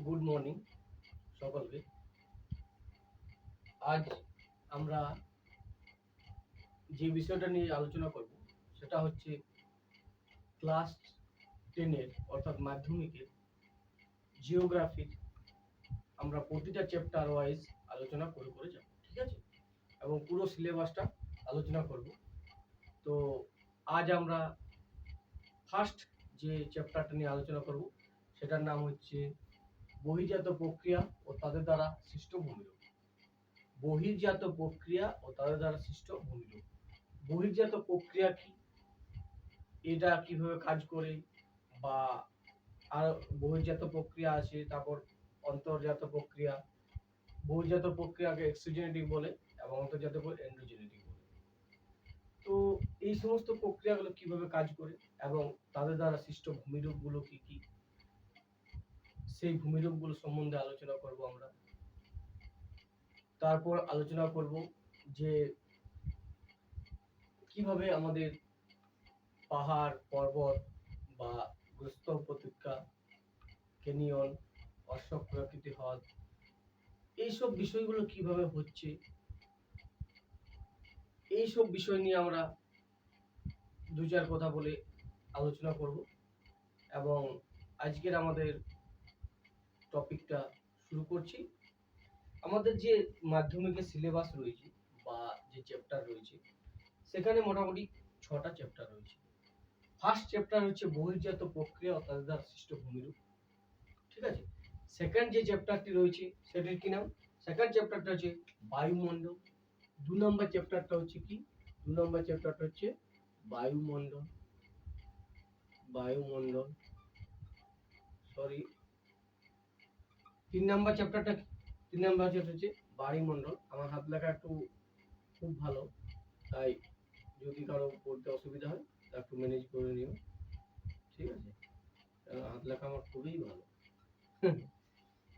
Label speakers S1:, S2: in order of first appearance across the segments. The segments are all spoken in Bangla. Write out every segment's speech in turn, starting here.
S1: গুড মর্নিং সকলকে। আজ আমরা যে বিষয়টা নিয়ে আলোচনা করব সেটা হচ্ছে ক্লাস 10-এর অর্থাৎ মাধ্যমিকের জিওগ্রাফির আমরা প্রতিটা চ্যাপ্টার ওয়াইজ আলোচনা করে যাব, ঠিক আছে, এবং পুরো সিলেবাসটা আলোচনা করব। তো আজ আমরা ফার্স্ট যে চ্যাপ্টারটা নিয়ে আলোচনা করব সেটার নাম হচ্ছে বহির্জাত প্রক্রিয়া ও তাদের দ্বারা সৃষ্ট ভূমিরূপ। বহির্জাত প্রক্রিয়া ও তাদের দ্বারা সৃষ্ট ভূমিরূপ। বহির্জাত প্রক্রিয়া কি, এটা কিভাবে কাজ করে, বা আর বহির্জাত প্রক্রিয়া আছে, তারপর অন্তর্জাত প্রক্রিয়া। বহির্জাত প্রক্রিয়াকে এক্সোজেনেটিক বলে এবং অন্তর্জাত এন্ডোজেনেটিক বলে। তো এই সমস্ত প্রক্রিয়াগুলো কিভাবে কাজ করে এবং তাদের দ্বারা সৃষ্ট ভূমিরূপগুলো কি কি, সেই ভূমিরূপগুলো সম্বন্ধে আলোচনা করব আমরা। তারপর আলোচনা করব যে কিভাবে আমাদের পাহাড় পর্বত বা গ্রস্ত উপত্যকা, ক্যানিয়ন, অশ্বক প্রাকৃতিক হ্রদ, এইসব বিষয়গুলো কিভাবে হচ্ছে, এইসব বিষয় নিয়ে আমরা দু চার কথা বলে আলোচনা করব। এবং আজকের আমাদের টপিকটা শুরু করছি। আমাদের যে মাধ্যমিকের সিলেবাস রয়েছে বা যে চ্যাপ্টার রয়েছে সেখানে মোটামুটি 6টা চ্যাপ্টার রয়েছে। ফার্স্ট চ্যাপ্টার হচ্ছে বহির্জাত প্রক্রিয়া ও তাদের দ্বারা সৃষ্ট ভূমিরূপ, ঠিক আছে। সেকেন্ড যে চ্যাপ্টারটি রয়েছে সেটার কি নাম, সেকেন্ড চ্যাপ্টারটা হচ্ছে বায়ুমণ্ডল। 2 নম্বর চ্যাপ্টারটা হচ্ছে কি, 2 নম্বর চ্যাপ্টারটা হচ্ছে বায়ুমণ্ডল। বায়ুমণ্ডল সরি 3 নম্বর চ্যাপ্টারটা, 3 নম্বর চ্যাপ্টার হচ্ছে বায়ুমণ্ডল। আমার হাত লেখা একটু খুব ভালো, তাই যদি কারো পড়তে অসুবিধা হয় তা একটু ম্যানেজ করে নিও, ঠিক আছে। হাত লেখা আমার খুবই ভালো।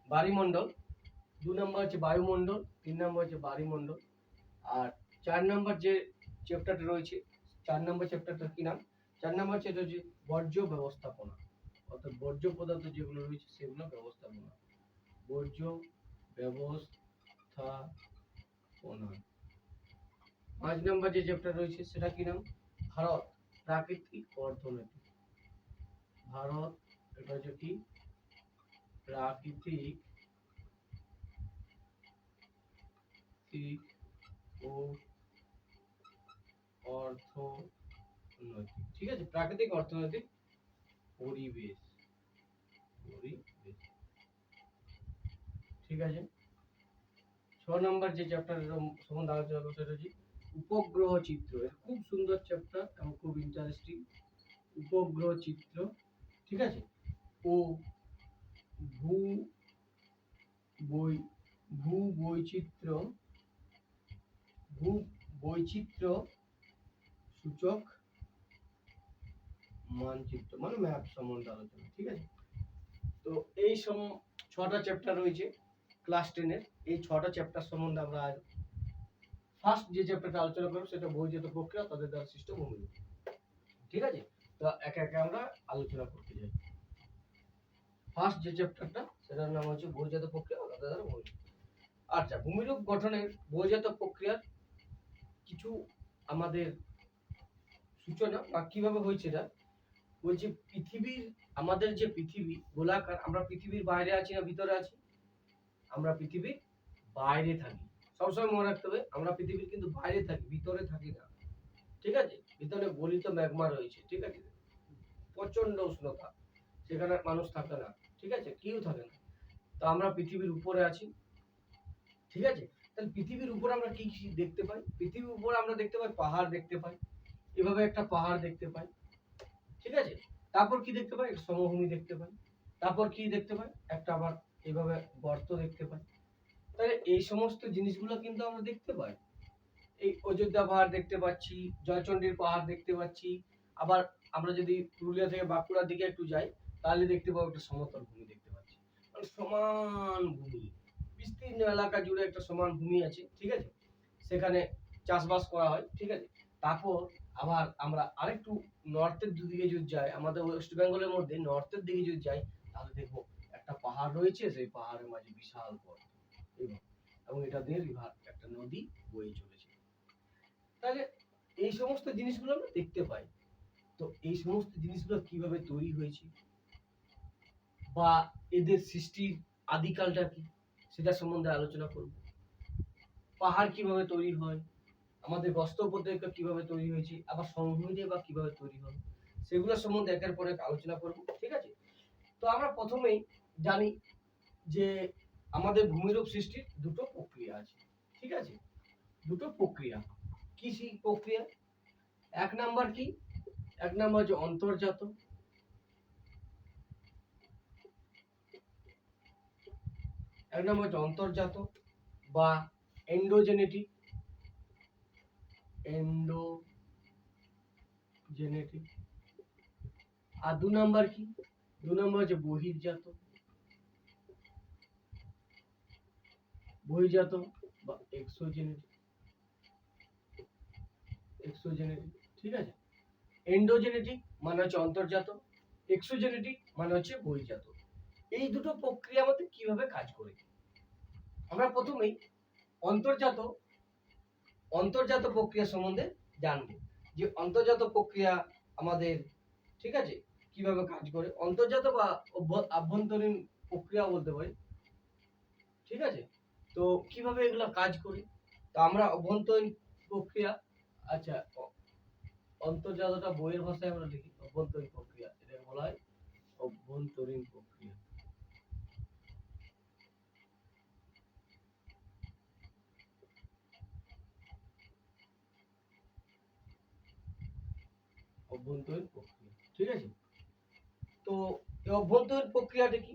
S1: বায়ুমণ্ডল 2 নম্বর হচ্ছে বায়ুমণ্ডল, 3 নম্বর হচ্ছে বায়ুমণ্ডল। আর 4 নম্বর যে চ্যাপ্টারটা রয়েছে, 4 নম্বর চ্যাপ্টারটার কি নাম, 4 নম্বর চ্যাপ্টার হচ্ছে বর্জ্য ব্যবস্থাপনা, অর্থাৎ বর্জ্য পদার্থ যেগুলো রয়েছে সেগুলো ব্যবস্থাপনা, বর্জ্য ব্যবস্থাপনা। 5 নম্বর যে চ্যাপ্টার রয়েছে সেটা কি নাম, ভারত প্রাকৃতিক অর্থনীতি। ভারত, এটা হচ্ছে কি প্রাকৃতিক ও অর্থনৈতিক, ঠিক আছে, প্রাকৃতিক অর্থনৈতিক পরিবেশ, ঠিক আছে। 6 নম্বর যে চ্যাপ্টার সম্বন্ধে আলোচনা করতে সেটা হচ্ছে উপগ্রহ চিত্র। খুব সুন্দর চ্যাপ্টার এবং খুব ইন্টারেস্টিং। উপগ্রহ চিত্র, ঠিক আছে, ও ভূ বৈচিত্র্য, ভূ বৈচিত্র্য সূচক মানচিত্র, মানে ম্যাপ সম্বন্ধে আলোচনা, ঠিক আছে। তো এই 6টা চ্যাপ্টার রয়েছে ক্লাস 10-এর। এই 6টা চ্যাপ্টার সম্বন্ধে আমরা আজ ফার্স্ট যে চ্যাপ্টারটা আলোচনা করব সেটা বহির্জাত প্রক্রিয়া তাদের দ্বারা সৃষ্ট ভূমিরূপ, ঠিক আছে। তো একে একে আমরা আলোচনা করতে যাই। ফার্স্ট যে চ্যাপ্টারটা সেটার নাম হচ্ছে বহির্জাত প্রক্রিয়া তাদের দ্বারা ভূমিরূপ। আচ্ছা, ভূমিরূপ গঠনের বহির্জাত প্রক্রিয়ার কিছু আমাদের সূচনা বা কিভাবে হয়েছে এটা বলছি। পৃথিবীর, আমাদের যে পৃথিবী গোলাকার, আমরা পৃথিবীর বাইরে আছি না ভিতরে আছি, আমরা পৃথিবীর বাইরে থাকি। সবসময় মনে রাখতে হবে আমরা পৃথিবীর কিন্তু বাইরে থাকি, ভিতরে থাকি না, ঠিক আছে। ভিতরে গলিত ম্যাগমা রয়েছে, ঠিক আছে, প্রচন্ড উষ্ণতা, সেখানে মানুষ থাকে না, ঠিক আছে, কেউ থাকে না। তো আমরা পৃথিবীর উপরে আছি, ঠিক আছে। তাহলে পৃথিবীর উপরে আমরা কি কি দেখতে পাই, পৃথিবীর উপরে আমরা দেখতে পাই পাহাড় দেখতে পাই, এভাবে একটা পাহাড় দেখতে পাই, ঠিক আছে। তারপর কি দেখতে পাই, একটা সমভূমি দেখতে পাই। তারপর কি দেখতে পাই, একটা আবার এইভাবে গর্ত দেখতে পাই। তাহলে এই সমস্ত জিনিসগুলো কিন্তু আমরা দেখতে পাই। এই অযোধ্যা পাহাড় দেখতে পাচ্ছি, জয়চন্ডীর পাহাড় দেখতে পাচ্ছি। আবার আমরা যদি পুরুলিয়া থেকে বাঁকুড়ার দিকে একটু যাই তাহলে দেখতে পাবো একটা সমতল ভূমি দেখতে পাচ্ছি, মানে সমান ভূমি, বিস্তীর্ণ এলাকা জুড়ে একটা সমান ভূমি আছে, ঠিক আছে। সেখানে চাষবাস করা হয়, ঠিক আছে। তারপর আবার আমরা আরেকটু নর্থের দিকে যদি যাই, আমাদের ওয়েস্ট বেঙ্গলের মধ্যে নর্থের দিকে যদি যাই তাহলে দেখবো একটা একটা পাহাড় রয়েছে, সেই পাহাড়ের মাঝে বিশাল পথ এবং এটা দিয়ে রিভার একটা নদী বয়ে চলেছে। তাহলে এই সমস্ত জিনিসগুলো আমরা দেখতে পাই। তো এই সমস্ত জিনিসগুলো কিভাবে তৈরি হয়েছে বা এদের সৃষ্টির আদিকালটা কি সেটা সম্বন্ধে আলোচনা করব। পাহাড় কিভাবে তৈরি হয়, আমাদের গস্ত উপত্যকা কিভাবে তৈরি হয়েছে, আবার সমভূমিতে বা কিভাবে তৈরি হয়, সেগুলো সম্বন্ধে একের পর এক আলোচনা করব। ঠিক আছে? তো আমরা প্রথমেই জানি যে আমাদের ভূমিরূপ সৃষ্টির দুটো প্রক্রিয়া আছে। ঠিক আছে? দুটো প্রক্রিয়া। কি সেই প্রক্রিয়া? এক নাম্বার কি? এক নাম্বার হচ্ছে অন্তর্জাত, এক নাম্বার হচ্ছে অন্তর্জাত বা এন্ডোজেনেটিক, এন্ডোজেনেটিক। আর দু নাম্বার কি? দু নাম্বার হচ্ছে বহির্জাত, বহির্জাত বা এক্সোজেনেটিক, এক্সোজেনেটিক। ঠিক আছে? এন্ডোজেনেটিক মানে হচ্ছে অন্তর্জাত, এক্সোজেনেটিক মানে হচ্ছে বহির্জাত। এই দুটো প্রক্রিয়া মধ্যে কিভাবে কাজ করে আমরা প্রথমেই অন্তর্জাত অন্তর্জাত প্রক্রিয়া সম্বন্ধে জানবো, যে অন্তর্জাত প্রক্রিয়া আমাদের, ঠিক আছে, কিভাবে কাজ করে। অন্তর্জাত বা আভ্যন্তরীণ প্রক্রিয়া বলতে পারি। ঠিক আছে? তো কিভাবে এগুলো কাজ করে, তো আমরা অভ্যন্তরীণ প্রক্রিয়া, আচ্ছা অন্তর্জাতটা বইয়ের ভাষায় আমরা লিখি অভ্যন্তরীণ প্রক্রিয়া, এটাকে বলা হয় অভ্যন্তরীণ প্রক্রিয়া। অভ্যন্তরীণ প্রক্রিয়া। ঠিক আছে? তো এই অভ্যন্তরীণ প্রক্রিয়াটা কি?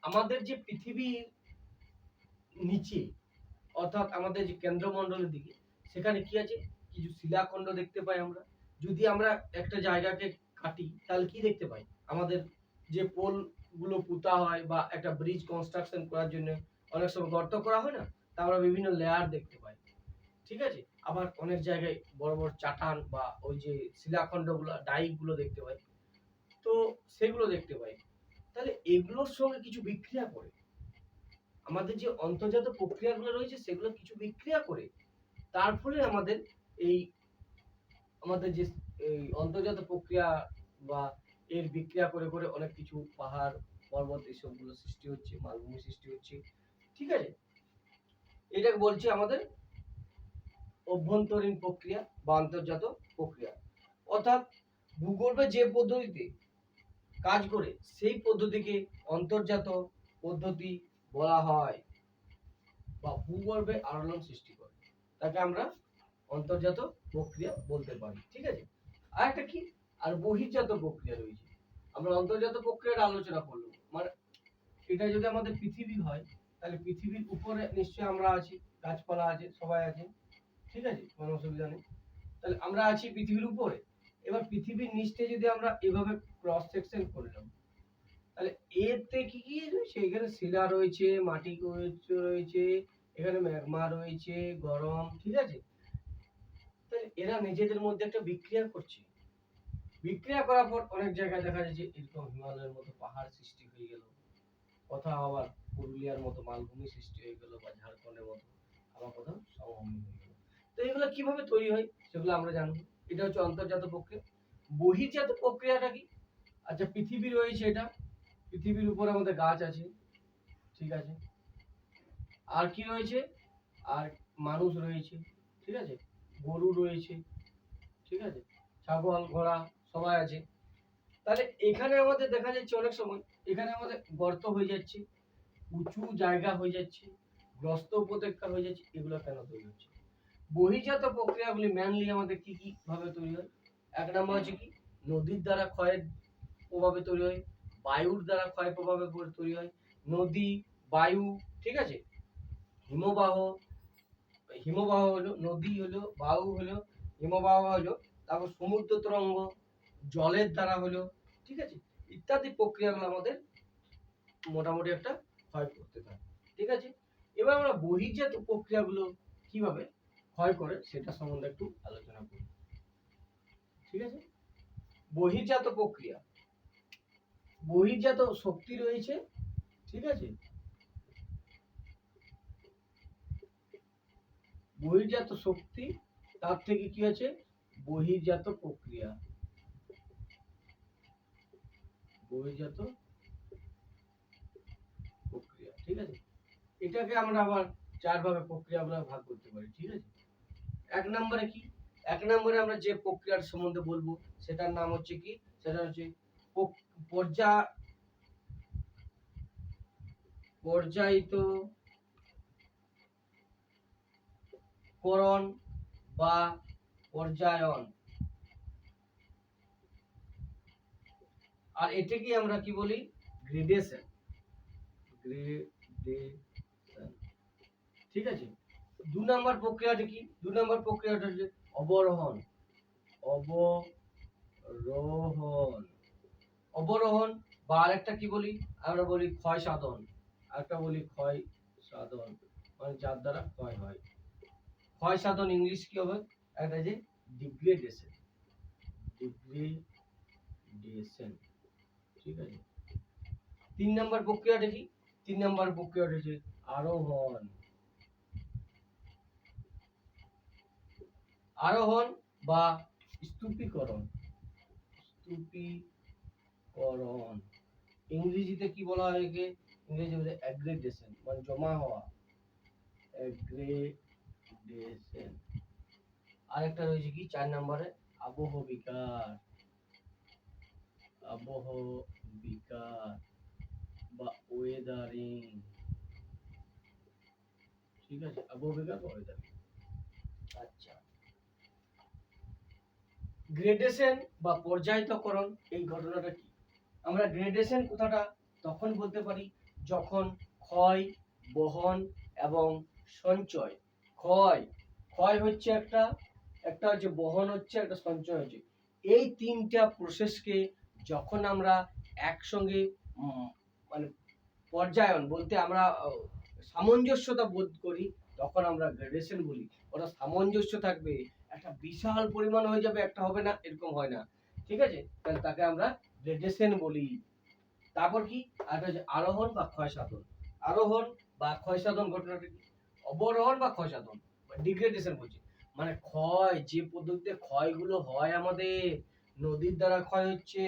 S1: আমাদের যে পৃথিবীর নিচে, অর্থাৎ আমাদের যে কেন্দ্রমণ্ডলের দিকে, সেখানে কি আছে? কিছু শিলাখণ্ড দেখতে পাই আমরা। যদি আমরা একটা জায়গাকে কাটি তাহলে কি দেখতে পাই? আমাদের যে পোল গুলো পুঁতা হয় বা একটা ব্রিজ কনস্ট্রাকশন করার জন্য অনেক সময় গর্ত করা হয় না, তা আমরা বিভিন্ন লেয়ার দেখতে পাই। ঠিক আছে? আবার অনেক জায়গায় বড় বড় চাটান বা ওই যে শিলাখণ্ডগুলো, ডাইকগুলো দেখতে পাই। তো সেগুলো দেখতে পাই। তাহলে এগুলোর সঙ্গে কিছু বিক্রিয়া করে, আমাদের যে অন্তর্জাত প্রক্রিয়াগুলো রয়েছে সেগুলো কিছু বিক্রিয়া করে, তার ফলে আমাদের এই আমাদের যে এই অন্তর্জাত প্রক্রিয়া বা এর বিক্রিয়া করে করে অনেক কিছু পাহাড় পর্বত এসবগুলো সৃষ্টি হচ্ছে, মালভূমি সৃষ্টি হচ্ছে। ঠিক আছে? এটাকে বলছি আমাদের অভ্যন্তরীণ প্রক্রিয়া বা অন্তর্জাত প্রক্রিয়া। অর্থাৎ ভূগর্ভে যে পদ্ধতিতে কাজ করে সেই পদ্ধতিকে অন্তর্জাত পদ্ধতি বলা হয়, বা ভূগর্ভে আলোড়ন সৃষ্টি করে তাকে আমরা অন্তর্জাত প্রক্রিয়া বলতে পারি। ঠিক আছে? আর একটা কি? আর বহির্জাত প্রক্রিয়া রয়েছে। আমরা অন্তর্জাত প্রক্রিয়ার আলোচনা করলাম, মানে এটা যদি আমাদের পৃথিবী হয় তাহলে পৃথিবীর উপরে নিশ্চয়ই আমরা আছি, গাছপালা আছে, সবাই আছে। ঠিক আছে? কোনো অসুবিধা নেই। তাহলে আমরা আছি পৃথিবীর উপরে। এবার পৃথিবীর নিচে যদি আমরা এভাবে ক্রস সেকশন করলাম, তাহলে এতে কি কি রয়েছে? এখানে শিলা রয়েছে, মাটি রয়েছে, এখানে ম্যাগমা রয়েছে, গরম। ঠিক আছে? তাহলে এরা নিজেদের মধ্যে একটা বিক্রিয়া করছে। বিক্রিয়া করার পর অনেক জায়গায় দেখা যায় যে এরকম হিমালয়ের মতো পাহাড় সৃষ্টি হয়ে গেল, কোথাও আবার পুরুলিয়ার মতো মালভূমি সৃষ্টি হয়ে গেল, বা ঝাড়খণ্ডের মতো আবার কোথাও সমভূমি হয়ে গেল। তো এগুলো কিভাবে তৈরি হয় সেগুলো আমরা জানবো। এটা হচ্ছে অন্তর্জাত প্রক্রিয়া। বহির্জাত প্রক্রিয়াটা কি? আচ্ছা, পৃথিবী রয়েছে, এটা পৃথিবীর উপর আমাদের গাছ আছে। ঠিক আছে? আর কি রয়েছে? আর মানুষ রয়েছে। ঠিক আছে? গরু রয়েছে। ঠিক আছে? ছাগল, ঘোড়া সবাই আছে। তাহলে এখানে আমাদের দেখা যাচ্ছে অনেক সময় এখানে আমাদের গর্ত হয়ে যাচ্ছে, উঁচু জায়গা হয়ে যাচ্ছে, গ্রস্ত উপত্যকা হয়ে যাচ্ছে। এগুলো কেন তৈরি হচ্ছে? বহির্জাত প্রক্রিয়াগুলি মেনলি আমাদের কি কি ভাবে তৈরি হয়? এক নম্বর হচ্ছে কি? নদীর দ্বারা ক্ষয়ের প্রভাবে তৈরি হয়, বায়ুর দ্বারা ক্ষয় প্রভাবে তৈরি হয়। নদী, বায়ু, ঠিক আছে, হিমবাহ, হিমবাহ হলো, নদী হলো, বায়ু হলো, হিমবাহ হলো, তারপর সমুদ্র তরঙ্গ, জলের দ্বারা হলো। ঠিক আছে? ইত্যাদি প্রক্রিয়াগুলো আমাদের মোটামুটি একটা ক্ষয় করতে থাকে। ঠিক আছে? এবার আমরা বহির্জাত প্রক্রিয়াগুলো কিভাবে ক্ষয় করে সেটা সম্বন্ধে একটু আলোচনা করি। ঠিক আছে? বহির্জাত প্রক্রিয়া, বহির্জাত শক্তি রয়েছে ঠিক আছে। বহির্জাত শক্তি, তার থেকে কি আছে, বহির্জাত প্রক্রিয়া। বহির্জাত প্রক্রিয়া, ঠিক আছে। এটাকে আমরা আবার চার ভাবে প্রক্রিয়া আমরা ভাগ করতে পারি, ঠিক আছে। এক নম্বরে কি, এক নম্বরে আমরা যে প্রক্রিয়ার সম্বন্ধে বলবো সেটার নাম হচ্ছে কি, সেটা হচ্ছে পর্যায়িত করণ বা পর্যায়ন। আর এটাকে আমরা কি বলি, গ্রেডেশন। গ্রেডেশন, ঠিক আছে। দু নম্বর প্রক্রিয়াটা কি, দু নম্বর প্রক্রিয়াটা হচ্ছে অবরোহণ। অবরোহণ, অবরোহণ বা আরেকটা কি বলি, আমরা বলি ক্ষয় সাধন। আরেকটা বলি ক্ষয় সাধন, মানে যার দ্বারা ক্ষয় হয়। ক্ষয় সাধন ইংলিশ কি হবে, একটা যে ডিগ্রেডেশন। ডিগ্রেডেশন, ঠিক আছে। তিন নম্বর প্রক্রিয়াটা কি, তিন নম্বর প্রক্রিয়াটা হচ্ছে আরোহণ। আরোহণ বা স্তূপীকরণ। স্তূপীকরণ ইংরেজিতে কি বলা হয় একে, ইংরেজি বলে অ্যাগ্রেগেশন, মানে জমা হওয়া। অ্যাগ্রেগেশন। আরেকটা রয়েছে কি চার নম্বরে, আবহ বিকার। আবহ বিকার বা ওয়েদারিং, ঠিক আছে। আবহ বিকার বা ওয়েদারিং। আচ্ছা, গ্রেডেশন বা পর্যায়িতকরণ এই ঘটনাটা কি, আমরা গ্রেডেশন কথাটা তখন বলতে পারি যখন ক্ষয়, বহন এবং সঞ্চয়। ক্ষয়, ক্ষয় হচ্ছে একটা, একটা হচ্ছে বহন হচ্ছে, একটা সঞ্চয় হচ্ছে। এই তিনটা প্রসেসকে যখন আমরা একসঙ্গে মানে পর্যায়ন বলতে আমরা সামঞ্জস্যতা বোধ করি, তখন আমরা গ্রেডেশন বলি। ওটা সামঞ্জস্য থাকবে, একটা বিশাল পরিমাণ হয়ে যাবে, একটা হবে না, এরকম হয় না, ঠিক আছে। তাহলে তাকে আমরা গ্রেডেশন বলি। তারপর কি, আর হচ্ছে আরোহণ বা ক্ষয় সাধন। আরোহণ বা ক্ষয় সাধন ঘটনাটা কি, অবরোহণ বা ক্ষয় সাধন, ডিগ্রেডেশন বলছি, মানে ক্ষয়, যে পদ্ধতিতে ক্ষয়গুলো হয় আমাদের, নদীর দ্বারা ক্ষয় হচ্ছে,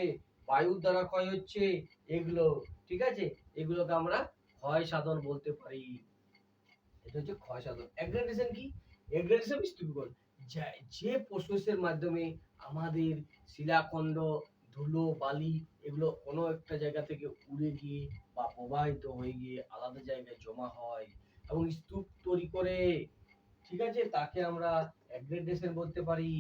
S1: বায়ুর দ্বারা ক্ষয় হচ্ছে, এগুলো, ঠিক আছে, এগুলোকে আমরা ক্ষয় সাধন বলতে পারি। এটা হচ্ছে ক্ষয় সাধন। এগ্রেডেশন কি, এগ্রেডেশন স্তূপীকরণ, যে প্রসেসের মাধ্যমে আমাদের শিলাখণ্ড, ধুলো, বালি এগুলো কোনো একটা জায়গা থেকে উড়ে গিয়ে বা প্রবাহিত হয়ে গিয়ে আলাদা জায়গায় জমা হয় এবং স্তূপ তৈরি করে, ঠিক আছে, তাকে আমরা এগ্রেডেশন বলতে পারি।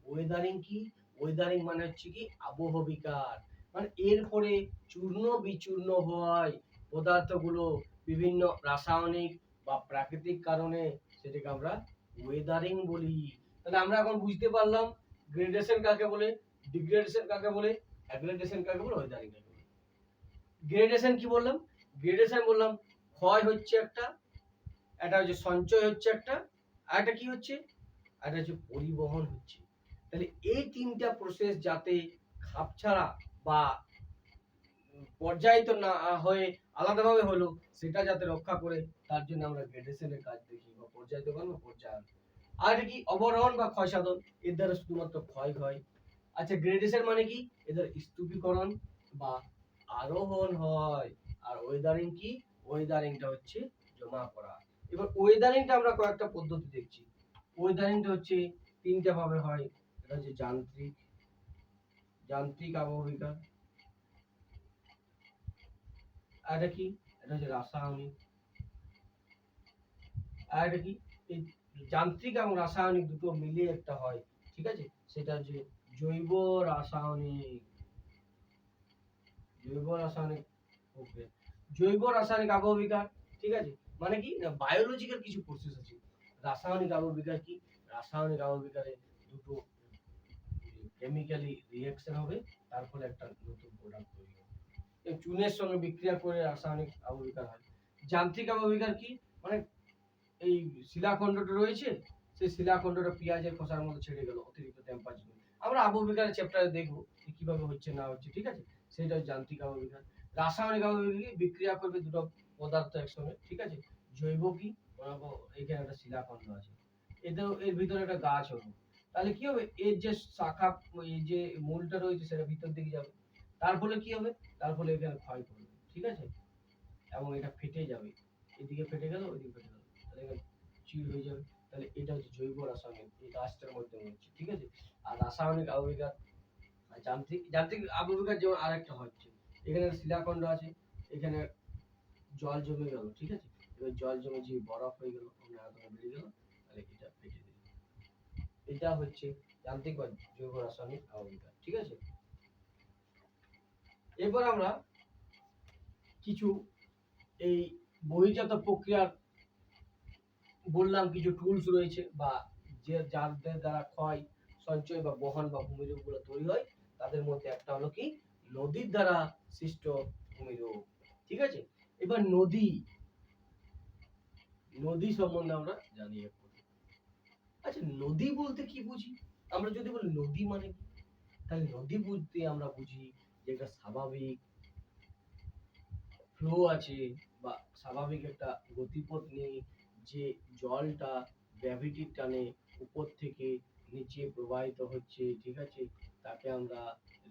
S1: ওয়েদারিং কি, ওয়েদারিং মানে হচ্ছে কি আবহ বিকার, মানে এরপরে চূর্ণ বিচূর্ণ হয় পদার্থগুলো বিভিন্ন রাসায়নিক বা প্রাকৃতিক কারণে, সেটাকে আমরা ওয়েদারিং বলি। তাহলে আমরা এখন বুঝতে পারলাম গ্রেডেশন কাকে বলে, ডিগ্রেডেশন কাকে বলে, অ্যাগ্রেডেশন কাকে বলে, ওয়েদারিং কাকে বলে। গ্রেডেশন কি বললাম, গ্রেডেশন বললাম ক্ষয় হচ্ছে একটা, এটা হচ্ছে সঞ্চয় হচ্ছে একটা, আর একটা কি হচ্ছে, আর এটা হচ্ছে পরিবহন হচ্ছে। তাহলে এই তিনটা প্রসেস যাতে খাপছাড়া বা পর্যায়িত না হয়ে আলাদাভাবে হলো, সেটা যাতে রক্ষা করে, তার জন্য আমরা গ্রেডেশনের কাজ দেখি বা পর্যায়িতকরণ বা পর্যায়ন। আর কি অবরোহণ বা ক্ষয় সাধন, এর দ্বারা শুধুমাত্র ক্ষয় হয়। আচ্ছা, গ্রেডেশন মানে কি, এদের স্তূপীকরণ বা আরোহণ হয়। আর ওয়েদারিং কি, ওয়েদারিংটা হচ্ছে জমা করা। এবার ওয়েদারিংটা আমরা কয়েকটা পদ্ধতি দেখছি। ওয়েদারিংটা হচ্ছে তিনটা ভাবে হয়, এটা হচ্ছে যান্ত্রিক, যান্ত্রিক আবহবিকার। আর এটা কি, এটা হচ্ছে রাসায়নিক। আর এটা কি, এই যান্ত্রিক এবং রাসায়নিক দুটো মিলিয়ে একটা হয়, ঠিক আছে, সেটা হচ্ছে জৈব রাসায়নিক। জৈব রাসায়নিক প্রক্রিয়া, জৈব রাসায়নিক আবহবিকার, ঠিক আছে, মানে কি না, বায়োলজিক্যাল কিছু প্রসেস আছে। রাসায়নিক আবহবিকার কি, রাসায়নিক আবহবিকারে দুটো কেমিক্যালি রিঅ্যাকশন হবে, তার ফলে একটা নতুন প্রোডাক্ট তৈরি হবে। এই চুনের সঙ্গে বিক্রিয়া করে রাসায়নিক আবহবিকার হয়। যান্ত্রিক আবহবিকার কি, মানে এই শিলাখণ্ডটা রয়েছে, সেই শিলাখণ্ডটা পেঁয়াজের খোসার মধ্যে ছেড়ে গেল অতিরিক্ত টেম্পারেচার। আমরা আবহবিকারের চ্যাপ্টারে দেখবো কিভাবে হচ্ছে না হচ্ছে, ঠিক আছে, সেটা যান্ত্রিক আবহবিকার। রাসায়নিক আবহবিক বিক্রিয়া করবে দুটো পদার্থ একসঙ্গে, ঠিক আছে। জৈব কি, এখানে একটা শিলাখণ্ড আছে, এতেও এর ভিতরে একটা গাছ হবে, তাহলে কি হবে, এর যে শাখা, এই যে মূলটা রয়েছে সেটা ভিতর দিকে যাবে, তার ফলে কি হবে, তার ফলে এখানে ক্ষয় করবে, ঠিক আছে, এবং এটা ফেটে যাবে, এদিকে ফেটে গেল ওইদিকে ফেটে গেল, তাহলে এখানে চিড় হয়ে যাবে, তাহলে এটা হচ্ছে জৈব রাসায়নিক, এই গাছটার মধ্যে হচ্ছে, ঠিক আছে। আর রাসায়নিক আবহবিকার, যান্ত্রিক যান্ত্রিক আবহবিকার যেমন আরেকটা হচ্ছে, এখানে শিলাখণ্ড আছে, এখানে জল জমে গেল, ঠিক আছে, এবার জল জমে যে বরফ হয়ে গেল, আয়তনে বেড়ে গেল, তাহলে এটা ফেটে দিল, এটা হচ্ছে যান্ত্রিক বা জৈব রাসায়নিক আবহবিকার, ঠিক আছে। এরপর আমরা কিছু এই বহির্জাত প্রক্রিয়ার বললাম, কিছু টুলস রয়েছে, বা যে যাদের দ্বারা ক্ষয়, সঞ্চয় বা বহন বা ভূমিরূপগুলো তৈরি হয়, তাদের মধ্যে একটা হলো কি, নদীর দ্বারা সৃষ্ট ভূমিরূপ, ঠিক আছে। এবার নদী, নদী সম্বন্ধে আমরা জানি একটু। আচ্ছা, নদী বলতে কি বুঝি? আমরা যদি বলি নদী মানে কি, তাহলে নদী বুঝতে আমরা বুঝি যে একটা স্বাভাবিক ফ্লো আছে, বা স্বাভাবিক একটা গতিপথ নিয়ে যে জলটা গ্র্যাভিটির টানে উপর থেকে নিচে প্রবাহিত হচ্ছে, ঠিক আছে, তাকে আমরা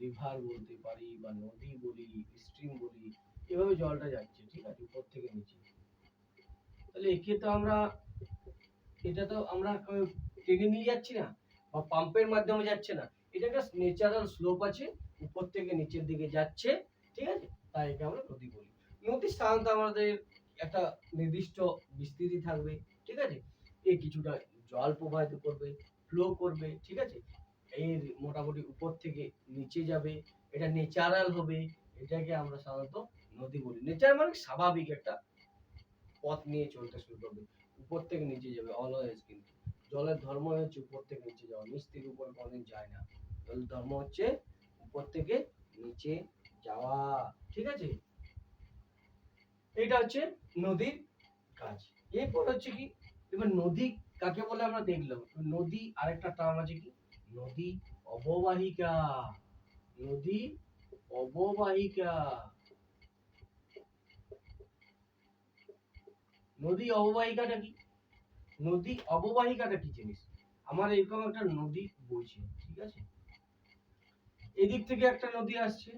S1: রিভার বলতে পারি, বা নদী বলি, স্ট্রিম বলি, এভাবে জলটা যাচ্ছে, ঠিক আছে, উপর থেকে নিচে। তাহলে একে তো আমরা, এটা তো আমরা টেনে নিয়ে যাচ্ছি না, বা পাম্পের মাধ্যমে যাচ্ছে না, এটা একটা ন্যাচারাল স্লোপ আছে, উপর থেকে নিচের দিকে যাচ্ছে, ঠিক আছে, তাই একে আমরা নদী বলি। নদী সাধারণত আমাদের একটা নির্দিষ্ট বিস্তৃতি থাকবে, ঠিক আছে, এ কিছুটা জল প্রবাহিত করবে, ফ্লো করবে, ঠিক আছে, এর মোটামুটি উপর থেকে নিচে যাবে, এটা ন্যাচারাল হবে, এটাকে আমরা সাধারণত নদী বলি। নেচার মানে স্বাভাবিক একটা পথ নিয়ে চলতে শুরু করবে, উপর থেকে নিচে যাবে অলওয়েজ। কিন্তু জলের ধর্ম হচ্ছে উপর থেকে নিচে যাওয়া, নিচ থেকে উপর কোনোদিন যায় না, জলের ধর্ম হচ্ছে উপর থেকে নিচে যাওয়া, ঠিক আছে। এটা হচ্ছে নদীর কাজ। এরপর হচ্ছে কি, এবার নদী কাকে বলে আমরা দেখলাম, নদী আরেকটা টার্ম আছে কি, নদী অববাহিকা, নদী অববাহিকা, নদী অববাহিকাটা কি, নদী অববাহিকাটা কি জিনিস, আমার এরকম একটা নদী বইছে, ঠিক আছে, এদিক থেকে একটা নদী আসছে,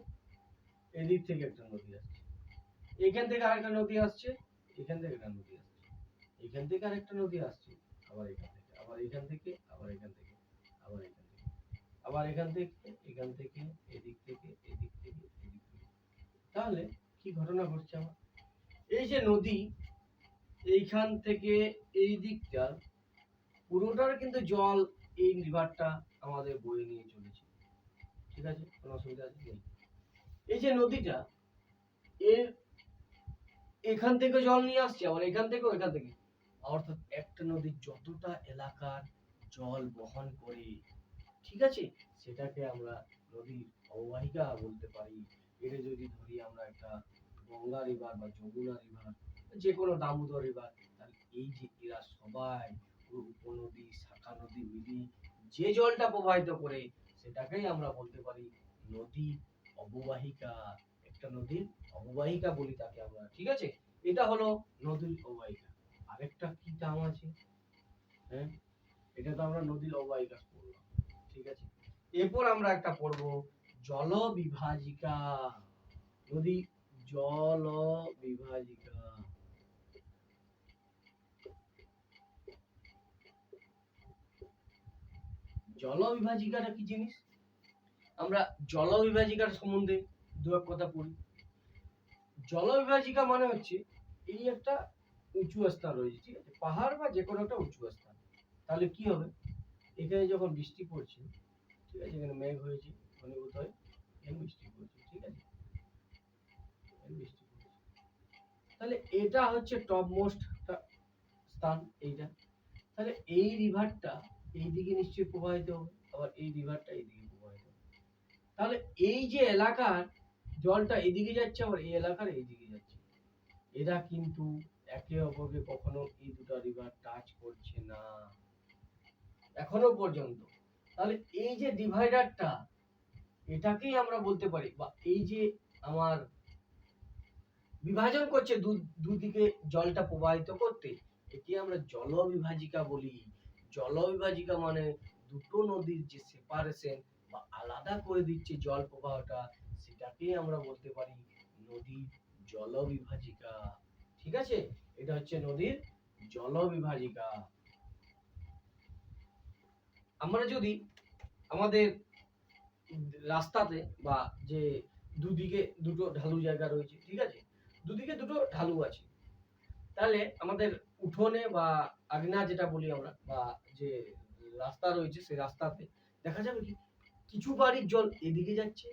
S1: এদিক থেকে একটা নদী আসছে, এখান থেকে আরেকটা নদী আসছে, এখান থেকে একটা নদী আসছে, এখান থেকে আরেকটা নদী আসছে, আবার এখান থেকে, আবার এখান থেকে, আবার এখান থেকে, আবার এখান থেকে, আবার এখান থেকে, এখান থেকে, এদিক থেকে, এদিক থেকে, এদিক থেকে। তাহলে কি ঘটনা ঘটছে আমার, এই যে নদী, এইখান থেকে এই দিকটা পুরোটার কিন্তু জল এই রিভারটা আমাদের বয়ে নিয়ে চলেছে, ঠিক আছে, কোনো অসুবিধা আছে নেই। এই যে নদীটা, এর এখান থেকে জল নিয়ে আসছে, আবার এখান থেকে, এখান থেকে, অর্থাৎ একটা নদীর যতটা এলাকার জল বহন করে, ঠিক আছে, সেটাকে আমরা নদীর অববাহিকা বলতে পারি। এটা যদি ধরি আমরা একটা গঙ্গা রিভার বা যমুনা রিভার, যে কোনো দামোদর রিভার, তাহলে এই যে এরা সবাই উপনদী শাখা নদী মিলিয়ে যে জলটা প্রবাহিত করে, সেটাকেই আমরা বলতে পারি নদী অববাহিকা, একটা নদীর অববাহিকা বলি তাকে আমরা, ঠিক আছে। এটা হলো নদীর অববাহিকা। আরেকটা কি নাম আছে, হ্যাঁ, এটা তো আমরা নদীর অববাহিকা পড়লাম, ঠিক আছে। এরপর আমরা একটা পড়বো জল বিভাজিকা, নদী জল বিভাজিকা। জল বিভাজিকাটা কি জিনিস, আমরা জল বিভাজিকার সম্বন্ধে দু এক কথা পড়ি। জল বিভাজিকা মানে হচ্ছে, এই একটা উঁচু স্থান রয়েছে, ঠিক আছে, পাহাড় বা যে কোনো একটা উঁচু স্থান, তাহলে কি হবে, এখানে যখন বৃষ্টি পড়ছে, ঠিক আছে, এখানে মেঘ হয়েছে, ঘনীভূত হয়ে এখানে বৃষ্টি পড়ছে, ঠিক আছে, বৃষ্টি পড়ছে, তাহলে এটা হচ্ছে টপ মোস্ট স্থান এইটা, তাহলে এই রিভারটা এইদিকে নিশ্চয়ই প্রবাহিত হবে, আবার এই রিভারটা এইদিকে প্রবাহিত হবে, তাহলে এই যে এলাকার জলটা এদিকে যাচ্ছে, আবার এই এলাকার এইদিকে যাচ্ছে, এরা কিন্তু একে অপরকে কখনো এই দুটো রিভার টাচ করছে না এখনো পর্যন্ত। তাহলে এই যে ডিভাইডারটা, এটাকেই আমরা বলতে পারি, বা এই যে আমার বিভাজন করছে দুদিকে জলটা প্রবাহিত করতে, একে আমরা জলবিভাজিকা বলি। জলবিভাজিকা মানে দুটো নদীর যে সেপারেশন বা আলাদা করে দিচ্ছে জল প্রবাহটা, সেটাকে আমরা বলতে পারি নদীর জলবিভাজিকা। ঠিক আছে, এটা হচ্ছে নদীর জলবিভাজিকা। আমরা যদি আমাদের রাস্তাতে বা যে দুদিকে দুটো ঢালু জায়গা রয়েছে, ঠিক আছে, দুদিকে দুটো ঢালু আছে, তাহলে আমাদের উঠোনে বা আগনা যেটা বলি আমরা, বা যে রাস্তা রয়েছে সেই রাস্তাতে দেখা যাবে কি কিছু বাড়ির জল এদিকে যাচ্ছে,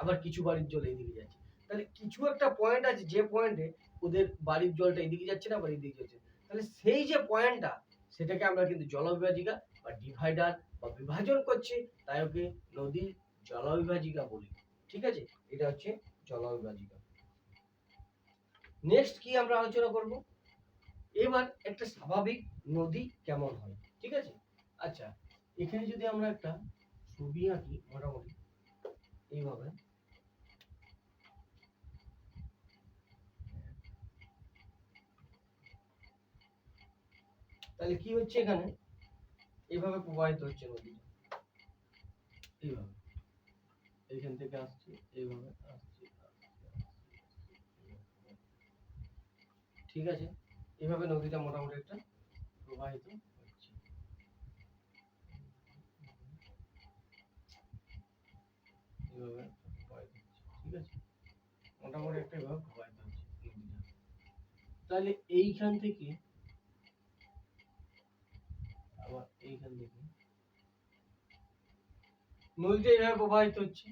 S1: আবার কিছু বাড়ির জল এদিকে যাচ্ছে। তাহলে কিছু একটা পয়েন্ট আছে যে পয়েন্টে ওদের বাড়ির জলটা এদিকে যাচ্ছে না, আবার এদিকে যাচ্ছে। তাহলে সেই যে পয়েন্টটা, সেটাকে আমরা কিন্তু জলবিভাজিকা বা ডিভাইডার বা বিভাজন করছে, তাই ওকে নদীর জলবিভাজিকা বলি। ঠিক আছে, এটা হচ্ছে জলবিভাজিকা। নেক্সট কি আমরা আলোচনা করব, এবার একটা স্বাভাবিক নদী কেমন হয়। ঠিক আছে, আচ্ছা, এখানে যদি আমরা একটা ছবি আঁকি মোটামুটি এইভাবে, তাহলে কি হচ্ছে, এখানে এইভাবে প্রবাহিত হচ্ছে নদীটা, এইভাবে এইখান থেকে আসছে, এইভাবে আসছে, ঠিক আছে, এইভাবে নদীটা মোটামুটি একটা প্রবাহিত হচ্ছে। এইভাবে প্রবাহিত হচ্ছে, ঠিক আছে, মোটামুটি একটা এভাবে প্রবাহিত হচ্ছে নদীটা। তাহলে এইখান থেকে আবার এইখান থেকে নদীটা এইভাবে প্রবাহিত হচ্ছে,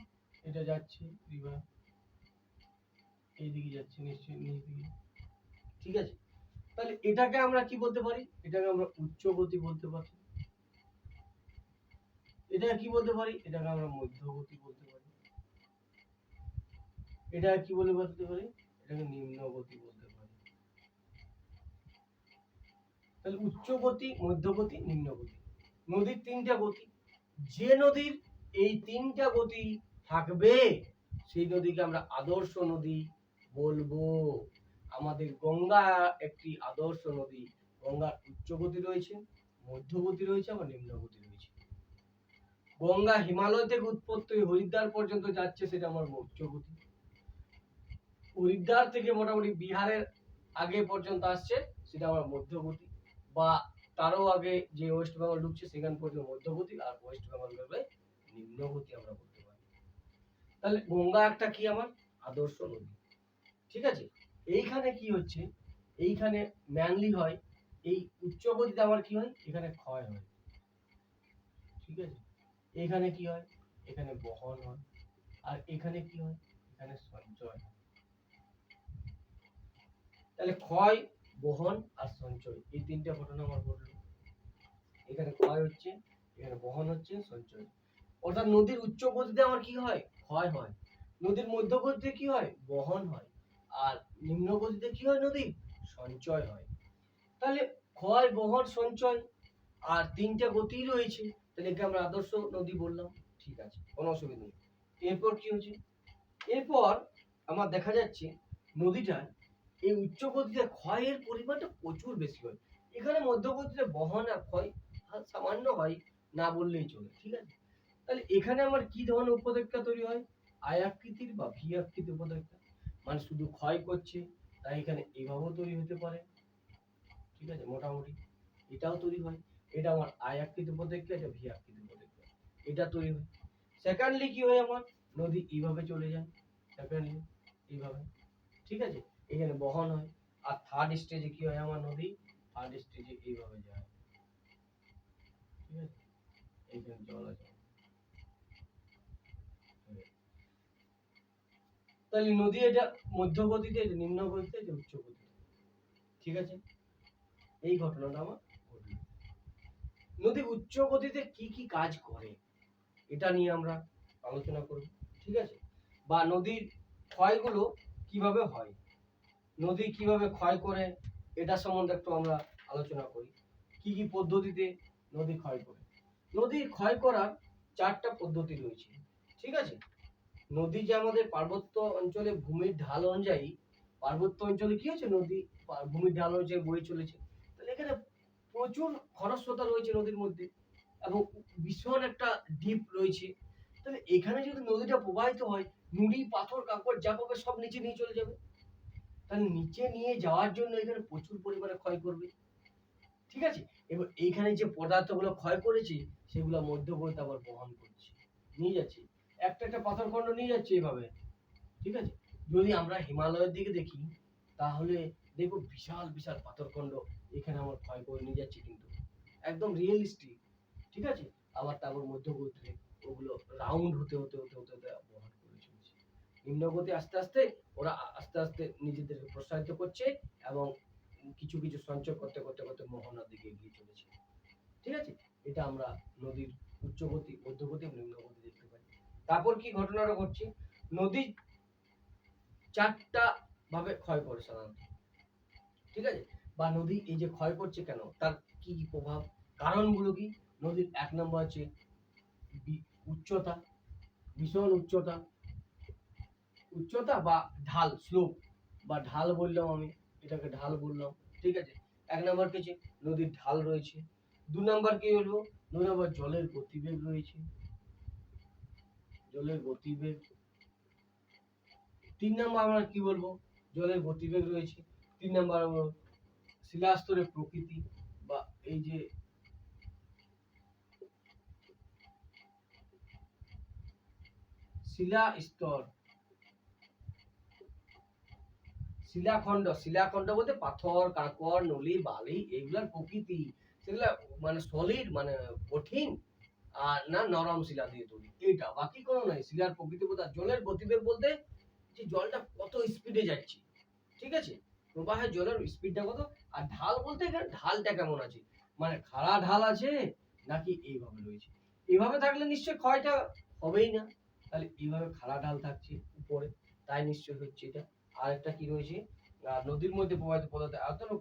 S1: এটা যাচ্ছে রিভার, এইদিকে যাচ্ছে নিশ্চয়ই নিচ দিকে। ঠিক আছে, তাহলে এটাকে আমরা কি বলতে পারি, এটাকে আমরা উচ্চ গতি বলতে পারি। এটাকে কি বলতে পারি, এটাকে আমরা মধ্য গতি বলতে পারি। এটাকে কি বলে বলতে পারি, এটাকে নিম্ন গতি বলতে পারি। তাহলে উচ্চ গতি, মধ্য গতি, নিম্ন গতি, নদীর তিনটা গতি। যে নদীর এই তিনটা গতি থাকবে সেই নদীকে আমরা আদর্শ নদী বলবো। আমাদের গঙ্গা একটি আদর্শ নদী। গঙ্গার উচ্চ গতি রয়েছে, মধ্য গতি রয়েছে, আবার নিম্ন গতি রয়েছে। গঙ্গা হিমালয় থেকে উৎপত্তি হরিদ্বার পর্যন্ত যাচ্ছে, সেটা আমার উচ্চ গতি। হরিদ্বার থেকে মোটামুটি বিহারের আগে পর্যন্ত আসছে, সেটা আমার মধ্য গতি। বা তারও আগে যে ওয়েস্ট বেঙ্গল ঢুকছে সেখান পর্যন্ত মধ্য গতি, আর ওয়েস্ট বেঙ্গল গেলে নিম্ন গতি আমরা বলতে পারি। তাহলে গঙ্গা একটা কি আমার আদর্শ নদী। ঠিক আছে, এইখানে কি হচ্ছে, এইখানে ম্যানলি হয়, এই উচ্চ গতিতে আমার কি হয়, এখানে ক্ষয় হয়। ঠিক আছে, এখানে কি হয়, এখানে বহন হয়, আর এখানে কি হয়, এখানে সঞ্চয় হয়। তাহলে ক্ষয়, বহন আর সঞ্চয়, এই তিনটা ঘটনা আমার ঘটলো। এখানে ক্ষয় হচ্ছে, এখানে বহন হচ্ছে, সঞ্চয়। অর্থাৎ নদীর উচ্চ গতিতে আমার কি হয়, ক্ষয় হয়। নদীর মধ্য গতিতে কি হয়, বহন হয়। আর নিম্ন গতিতে কি হয়, নদীর সঞ্চয় হয়। তাহলে ক্ষয়, বহন, সঞ্চয় আর তিনটা গতি রয়েছে, তাহলে একে আমরা আদর্শ নদী বললাম। ঠিক আছে, কোনো অসুবিধা নেই। এরপর কি হচ্ছে, এরপর আমার দেখা যাচ্ছে নদীটা এই উচ্চ গতিতে ক্ষয়ের পরিমাণটা প্রচুর বেশি হয়। এখানে মধ্য গতিতে বহন আর ক্ষয় সামান্য হয়, না বললেই চলে। ঠিক আছে, তাহলে এখানে আমার কি ধরনের উপত্যকা তৈরি হয়, আয়াকৃতির বা ভি আকৃতির উপত্যকা, মানে শুধু ক্ষয় করছে, তাই এখানে এভাবেও তৈরি হতে পারে। ঠিক আছে, মোটামুটি এটাও তৈরি হয়। এটা আমার আয়াকৃতি উপত্যকা, এটা ভি আকৃতি উপত্যকা, এটা তৈরি হয়। সেকেন্ডলি কি হয়, আমার নদী এইভাবে চলে যায়, সেকেন্ডলি এইভাবে। ঠিক আছে, এখানে বহন হয়। আর থার্ড স্টেজে কি হয়, আমার নদী থার্ড স্টেজে এইভাবে যায়। ঠিক আছে, এইখানে জল আছে। তাহলে নদী এটা মধ্য গতিতে, এটা নিম্ন গতিতে, এটা উচ্চ গতিতে। ঠিক আছে, এই ঘটনাটা আমার ঘটলো। নদী উচ্চ গতিতে কি কি কাজ করে, এটা নিয়ে আমরা আলোচনা করব। ঠিক আছে, বা নদীর ক্ষয়গুলো কিভাবে হয়, নদী কিভাবে ক্ষয় করে, এটা সম্বন্ধে একটু আমরা আলোচনা করি। কি কি পদ্ধতিতে নদী ক্ষয় করে। নদীর ক্ষয় করার চারটা পদ্ধতি রয়েছে। ঠিক আছে, নদী যে আমাদের পার্বত্য অঞ্চলে ভূমির ঢাল অনুযায়ী পার্বত্য অঞ্চলে কি হচ্ছে, নদী ভূমির ঢাল হয়েছে, বয়ে চলেছে। তাহলে এখানে প্রচুর খরস্রোতা রয়েছে নদীর মধ্যে এবং ভীষণ একটা ডিপ রয়েছে। তাহলে এখানে যদি নদীটা প্রবাহিত হয়, নুড়ি পাথর কাকড় যা পাবে সব নিচে নিয়ে চলে যাবে। তাহলে নিচে নিয়ে যাওয়ার জন্য এখানে প্রচুর পরিমাণে ক্ষয় করবে। ঠিক আছে, এবার এইখানে যে পদার্থগুলো ক্ষয় করেছে সেগুলো মধ্যবর্তী আবার বহন করছে, নিয়ে যাচ্ছে, একটা একটা পাথরখণ্ড নিয়ে যাচ্ছে এভাবে। ঠিক আছে, যদি আমরা হিমালয়ের দিকে দেখি তাহলে দেখো বিশাল বিশাল পাথরখণ্ড এখানে আমার ক্ষয় করে নিয়ে যাচ্ছে, কিন্তু একদম রিয়েলিস্টিক। ঠিক আছে, আবার তারপর মধ্যগতিতে ওগুলো রাউন্ড হতে হতে হতে হতে হতে বহন করে চলছে। নিম্নগতি আস্তে আস্তে ওরা আস্তে আস্তে নিজেদেরকে প্রসারিত করছে এবং কিছু কিছু সঞ্চয় করতে করতে করতে মোহনার দিকে এগিয়ে চলেছে। ঠিক আছে, এটা আমরা নদীর উচ্চগতি, মধ্যগতি এবং নিম্নগতি দেখতে পাই। তারপর কি ঘটনাটা ঘটছে, নদী চারটা ভাবে ক্ষয় করে সাধারণত। ঠিক আছে, বা নদী এই যে ক্ষয় করছে কেন, তার কি কি প্রভাব, কারণগুলো কি। নদীর এক নম্বর হচ্ছে উচ্চতা, ভীষণ উচ্চতা, উচ্চতা বা ঢাল, স্লোপ বা ঢাল বললাম আমি, এটাকে ঢাল বললাম। ঠিক আছে, এক নম্বর কি নদীর ঢাল রয়েছে। দু নম্বর কি হলো, দু নম্বর জলের গতিবেগ রয়েছে, জলের গতিবেগ। তিন নম্বর আমরা কি বলবো, জলের গতিবেগ রয়েছে। তিন নম্বর শিলাস্তরের প্রকৃতি, বা এই যে শিলা স্তর, শিলাখণ্ড, শিলাখণ্ড বলতে পাথর কাঁকড় নলি বালি এগুলার প্রকৃতি, সেগুলা মানে সলিড মানে কঠিন আর না নরম শিলা দিয়ে তৈরি, এইটা বাকি কোনো নাই। শিলার প্রকৃতি বলতে, জলের গতিবেগ বলতে যে জলটা কত স্পিডে যাচ্ছে। ঠিক আছে, প্রবাহের জলের স্পিডটা কত। আর ঢাল বলতে এখানে ঢালটা কেমন আছে, মানে খাড়া ঢাল আছে নাকি এইভাবে রয়েছে। এইভাবে থাকলে নিশ্চয়ই ক্ষয়টা হবেই না, তাহলে এইভাবে খাড়া ঢাল থাকছে উপরে, তাই নিশ্চয় হচ্ছে এটা। আর একটা কি রয়েছে, নদীর মধ্যে প্রবাহিত পদার্থ আয়তন ও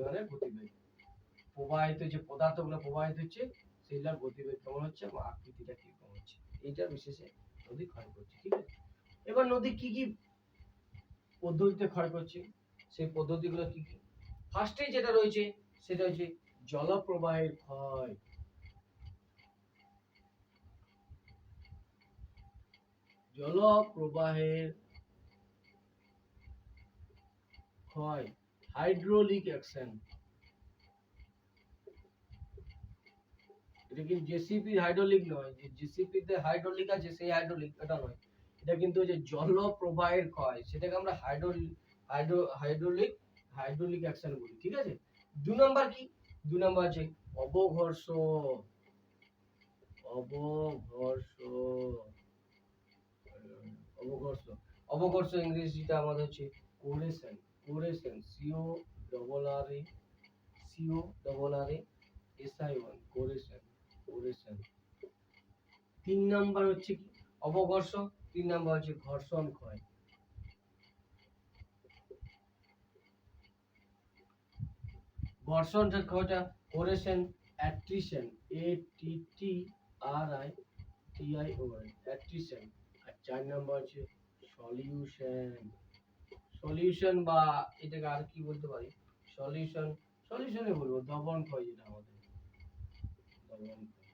S1: মানে গতিবেগ, প্রবাহিত যে পদার্থগুলো প্রবাহিত হচ্ছে সেগুলোর গতিবেগ কেমন হচ্ছে এবং আকৃতিটা কিরকম হচ্ছে, এইটা বিশেষে নদী ক্ষয় করছে। ঠিক আছে, এবার নদী কি কি পদ্ধতিতে ক্ষয় করছে, সেই পদ্ধতিগুলো কি কি। ফার্স্টে যেটা রয়েছে সেটা হচ্ছে জলপ্রবাহের ক্ষয়। জলপ্রবাহের ক্ষয়, হাইড্রোলিক অ্যাকশন। এটা কিন্তু জেসিপি হাইড্রোলিক নয়, যে জেসিপি তে হাইড্রোলিক আছে সেই হাইড্রোলিক এটা নয়, এটা কিন্তু যে জলপ্রবাহের ক্ষয় সেটাকে আমরা হাইড্রোলিক হাইড্রোলিক অ্যাকশন বলি। ঠিক আছে, দু নাম্বার কি, দু নাম্বার আছে অবঘর্ষ, অবঘর্ষ, অবঘর্ষ, অবঘর্ষ ইংরেজিটা আমাদের হচ্ছে corrosion, corrosion, C O double R A, C O double R A S I one, corrosion, corrosion. তিন নাম্বার হচ্ছে কি অবঘর্ষ, তিন নাম্বার হচ্ছে ঘর্ষণ ক্ষয়। ঘর্ষণের ক্ষয়টা corrosion, attrition, A T T R I T I O N, attrition. আর চার নাম্বার হচ্ছে সলিউশন, সলিউশন বা এটাকে আর কি বলতে পারি, সলিউশন, সলিউশনে বলবো দমন ক্ষয়, যেটা আমাদের দমন ক্ষয়।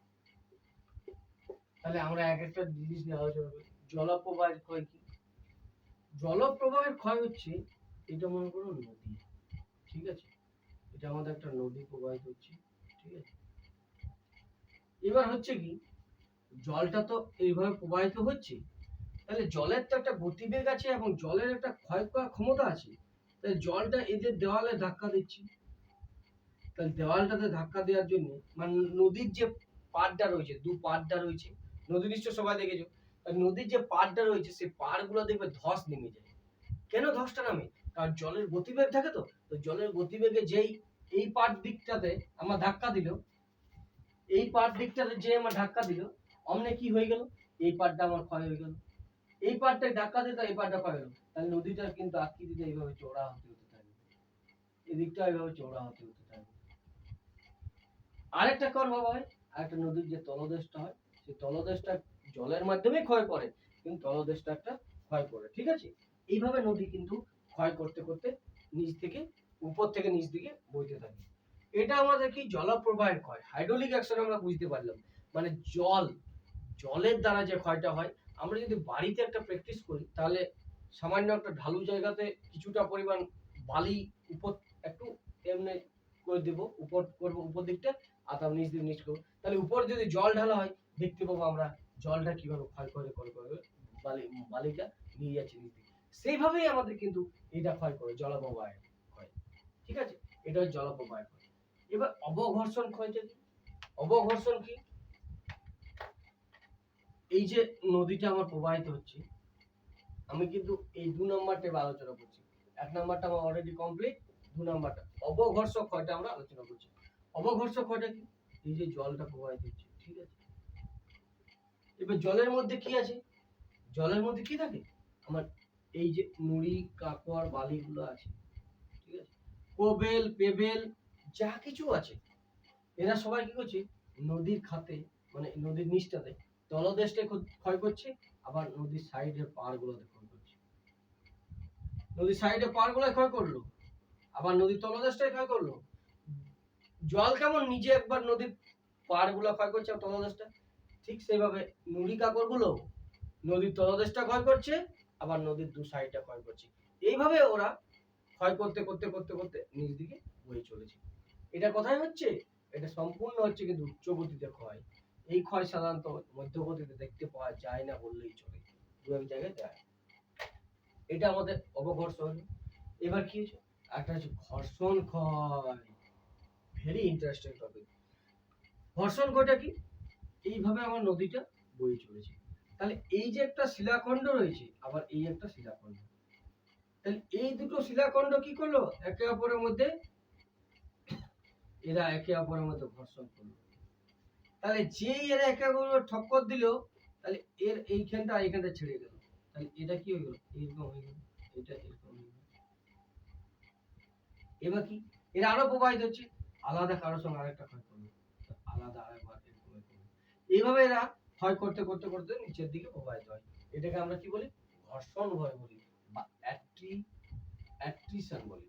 S1: তাহলে আমরা এক একটা জিনিস নিয়ে আলোচনা করি। জলপ্রবাহের ক্ষয় কি, জলপ্রবাহের ক্ষয় হচ্ছে, এটা মনে করো নদী। ঠিক আছে, এটা আমাদের একটা নদী প্রবাহিত হচ্ছে। ঠিক আছে, এবার হচ্ছে কি, জলটা তো এইভাবে প্রবাহিত হচ্ছে, তাহলে জলের তো একটা গতিবেগ আছে এবং জলের একটা ক্ষয় করার ক্ষমতা আছে। তাহলে জলটা এদের দেওয়ালে ধাক্কা দিচ্ছে, তাহলে দেওয়ালটাতে ধাক্কা দেওয়ার জন্য মানে নদীর যে পাড়টা রয়েছে, দু পাড়টা রয়েছে, নদী নিশ্চয় সবাই দেখেছো, নদীর যে পাড়টা রয়েছে সেই পাড়গুলো দেখবে ধস নেমে যায়। কেন ধসটা নামে, কারণ জলের গতিবেগ থাকে, তো তো জলের গতিবেগে যেই এই পাড় দিকটাতে আমার ধাক্কা দিল, এই পাড় দিকটাতে যে আমার ধাক্কা দিল, অমনে কি হয়ে গেল, এই পাড়টা আমার ক্ষয় হয়ে গেল, এই পাড়টায় ধাক্কা দিতে এই পাড়টা ক্ষয় হলো, তাহলে নদীটার কিন্তু আকৃতিতে এইভাবে চওড়া হতে হতে থাকবে, এদিকটা এইভাবে চওড়া হতে হতে থাকবে। আরেকটা কর বাবা হয়, আরেকটা নদীর যে তলদেশটা হয় সেই তলদেশটা জলের মাধ্যমে ক্ষয় করে, কিন্তু তলদেশটা একটা ক্ষয় করে। ঠিক আছে, এইভাবে নদী কিন্তু ক্ষয় করতে করতে নিচ থেকে উপর থেকে নিচ দিকে বইতে থাকে। এটা আমাদের কি জলপ্রবাহের ক্ষয়। হাইড্রোলিক অ্যাকশন আমরা বুঝতে পারলাম, মানে জলের দ্বারা যে ক্ষয়টা হয়। আমরা যদি বাড়িতে একটা প্র্যাকটিস করি, তাহলে সামান্য একটা ঢালু জায়গাতে কিছুটা পরিমাণ বালি উপর একটু এমনি করে দেব, উপর করবো উপর দিকটা, আর তার নিচ দিয়ে নিচ করবো, তাহলে উপরে যদি জল ঢালা হয় দেখতে পাবো আমরা জলটা কিভাবে ক্ষয় করে বালিটা নিয়ে যাচ্ছে নিচ দিকে। সেইভাবেই আমাদের কিন্তু এটা ক্ষয় করে জলপ্রবাহের ক্ষয়। ঠিক আছে, এটা হচ্ছে জলপ্রবাহের ক্ষয়। এবার অবঘর্ষণ ক্ষয়টা কি? অবঘর্ষণ কি? এই যে নদীটা আমার প্রবাহিত হচ্ছে, আমি কিন্তু এই 2 নম্বর টেপ আলোচনা করছি। 1 নম্বরটা আমার অলরেডি কমপ্লিট, 2 নম্বরটা অবঘর্ষক ক্ষয়টা আমরা আলোচনা করছি। অবঘর্ষক ক্ষয়টা কি? এই যে জলটা প্রবাহিত হচ্ছে, ঠিক আছে, এবার জলের মধ্যে কি আছে? জলের মধ্যে কি থাকে? আমার এই যে নুড়ি কাকর বালিগুলো আছে, ঠিক আছে, কোবেল পেবেল যা কিছু আছে, এরা সবাই কি করছে? নদীর খাতে, মানে নদীর নিচটাতে তলদেশটা ক্ষয় করছে, আবার নদীর সাইডের পাড়গুলোতে ক্ষয় করছে। নদীর সাইডে পাড়গুলো ক্ষয় করলো, আবার নদীর তলদেশটাই ক্ষয় করলো। জল কেমন নিজে একবার নদীর পাড়গুলো ক্ষয় করছে আর তলদেশটা, ঠিক সেইভাবে নুড়ি কাকরগুলো নদীর তলদেশটা ক্ষয় করছে, আবার নদীর দু সাইডটা ক্ষয় করছে। এইভাবে ওরা ক্ষয় করতে করতে করতে করতে নিচ দিকে বয়ে চলেছে। এটা কোথায় হচ্ছে? এটা সম্পূর্ণ হচ্ছে কিন্তু উচ্চ গতিতে ক্ষয়। এই ক্ষয় সাধারণত মধ্যগতিতে দেখতে পাওয়া যায় না বললেই চলে, দু এক জায়গায় যায়। এটা আমাদের অবঘর্ষণ। এবার কি হচ্ছে? একটা হচ্ছে ঘর্ষণ ক্ষয়। Very interesting topic. ঘর্ষণ ক্ষয়টা কি? এইভাবে আমার নদীটা বয়ে চলেছে, তাহলে এই যে একটা শিলাখণ্ড রয়েছে, আবার এই একটা শিলাখণ্ড, তাহলে এই দুটো শিলাখণ্ড কি করলো? একে অপরের মধ্যে এরা একে অপরের মধ্যে ঘর্ষণ করলো। তাহলে যেই এরা একে অপরের ঠক্কর দিল, তাহলে এর এইখানটা ছেড়ে গেল, তাহলে এটা কি হয়ে গেল? এরকম হয়ে গেল, এটা এরকম হয়ে গেল। এবার কি? এরা আরো প্রবাহিত হচ্ছে, আলাদা কারোর সঙ্গে আরেকটা ক্ষয় করলো, আলাদা আরেকবার এরকম এরকম। এইভাবে এরা ক্ষয় করতে করতে করতে নিচের দিকে প্রবাহিত হয়। এটাকে আমরা কি বলি? ঘর্ষণ ভয় বলি, বা অ্যাট্রিশন বলি।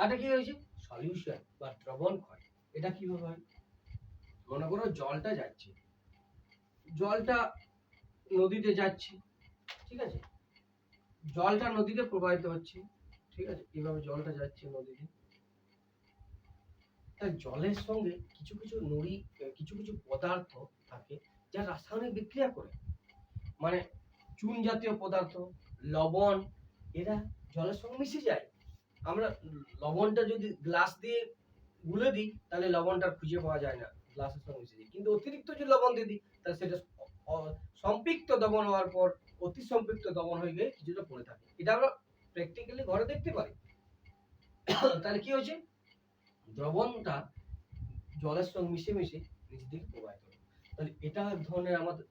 S1: আর কি হয়েছে? সলিউশন বা দ্রবণ ক্ষয়। এটা কিভাবে হয়? মনে করো জলটা যাচ্ছে, জলটা নদীতে যাচ্ছে, ঠিক আছে, জলটা নদীতে প্রবাহিত হচ্ছে, ঠিক আছে, এইভাবে জলটা যাচ্ছে নদীতে। তাই জলের সঙ্গে কিছু কিছু নুড়ি, কিছু কিছু পদার্থ থাকে যা রাসায়নিক বিক্রিয়া করে, মানে চুন জাতীয় পদার্থ, লবণ, এরা জলের সঙ্গে মিশে যায়। আমরা লবণটা যদি গ্লাস দিয়ে গুলে দিই, তাহলে লবণটা খুঁজে পাওয়া যায় না, গ্লাসের সঙ্গে মিশে যায়। কিন্তু অতিরিক্ত যদি লবণ দিয়ে দিই, তাহলে সেটা সম্পৃক্ত দবন হওয়ার পর অতি সম্পৃক্ত দবন হয়ে গিয়ে কিছুটা পড়ে থাকে। এটা আমরা প্র্যাকটিক্যালি ঘরে দেখতে পারি। তাহলে কি হয়েছে? দ্রবণটা জলের সঙ্গে মিশে মিশে নিচ দিকে প্রবাহিত হবে। তাহলে এটা এক ধরনের আমাদের,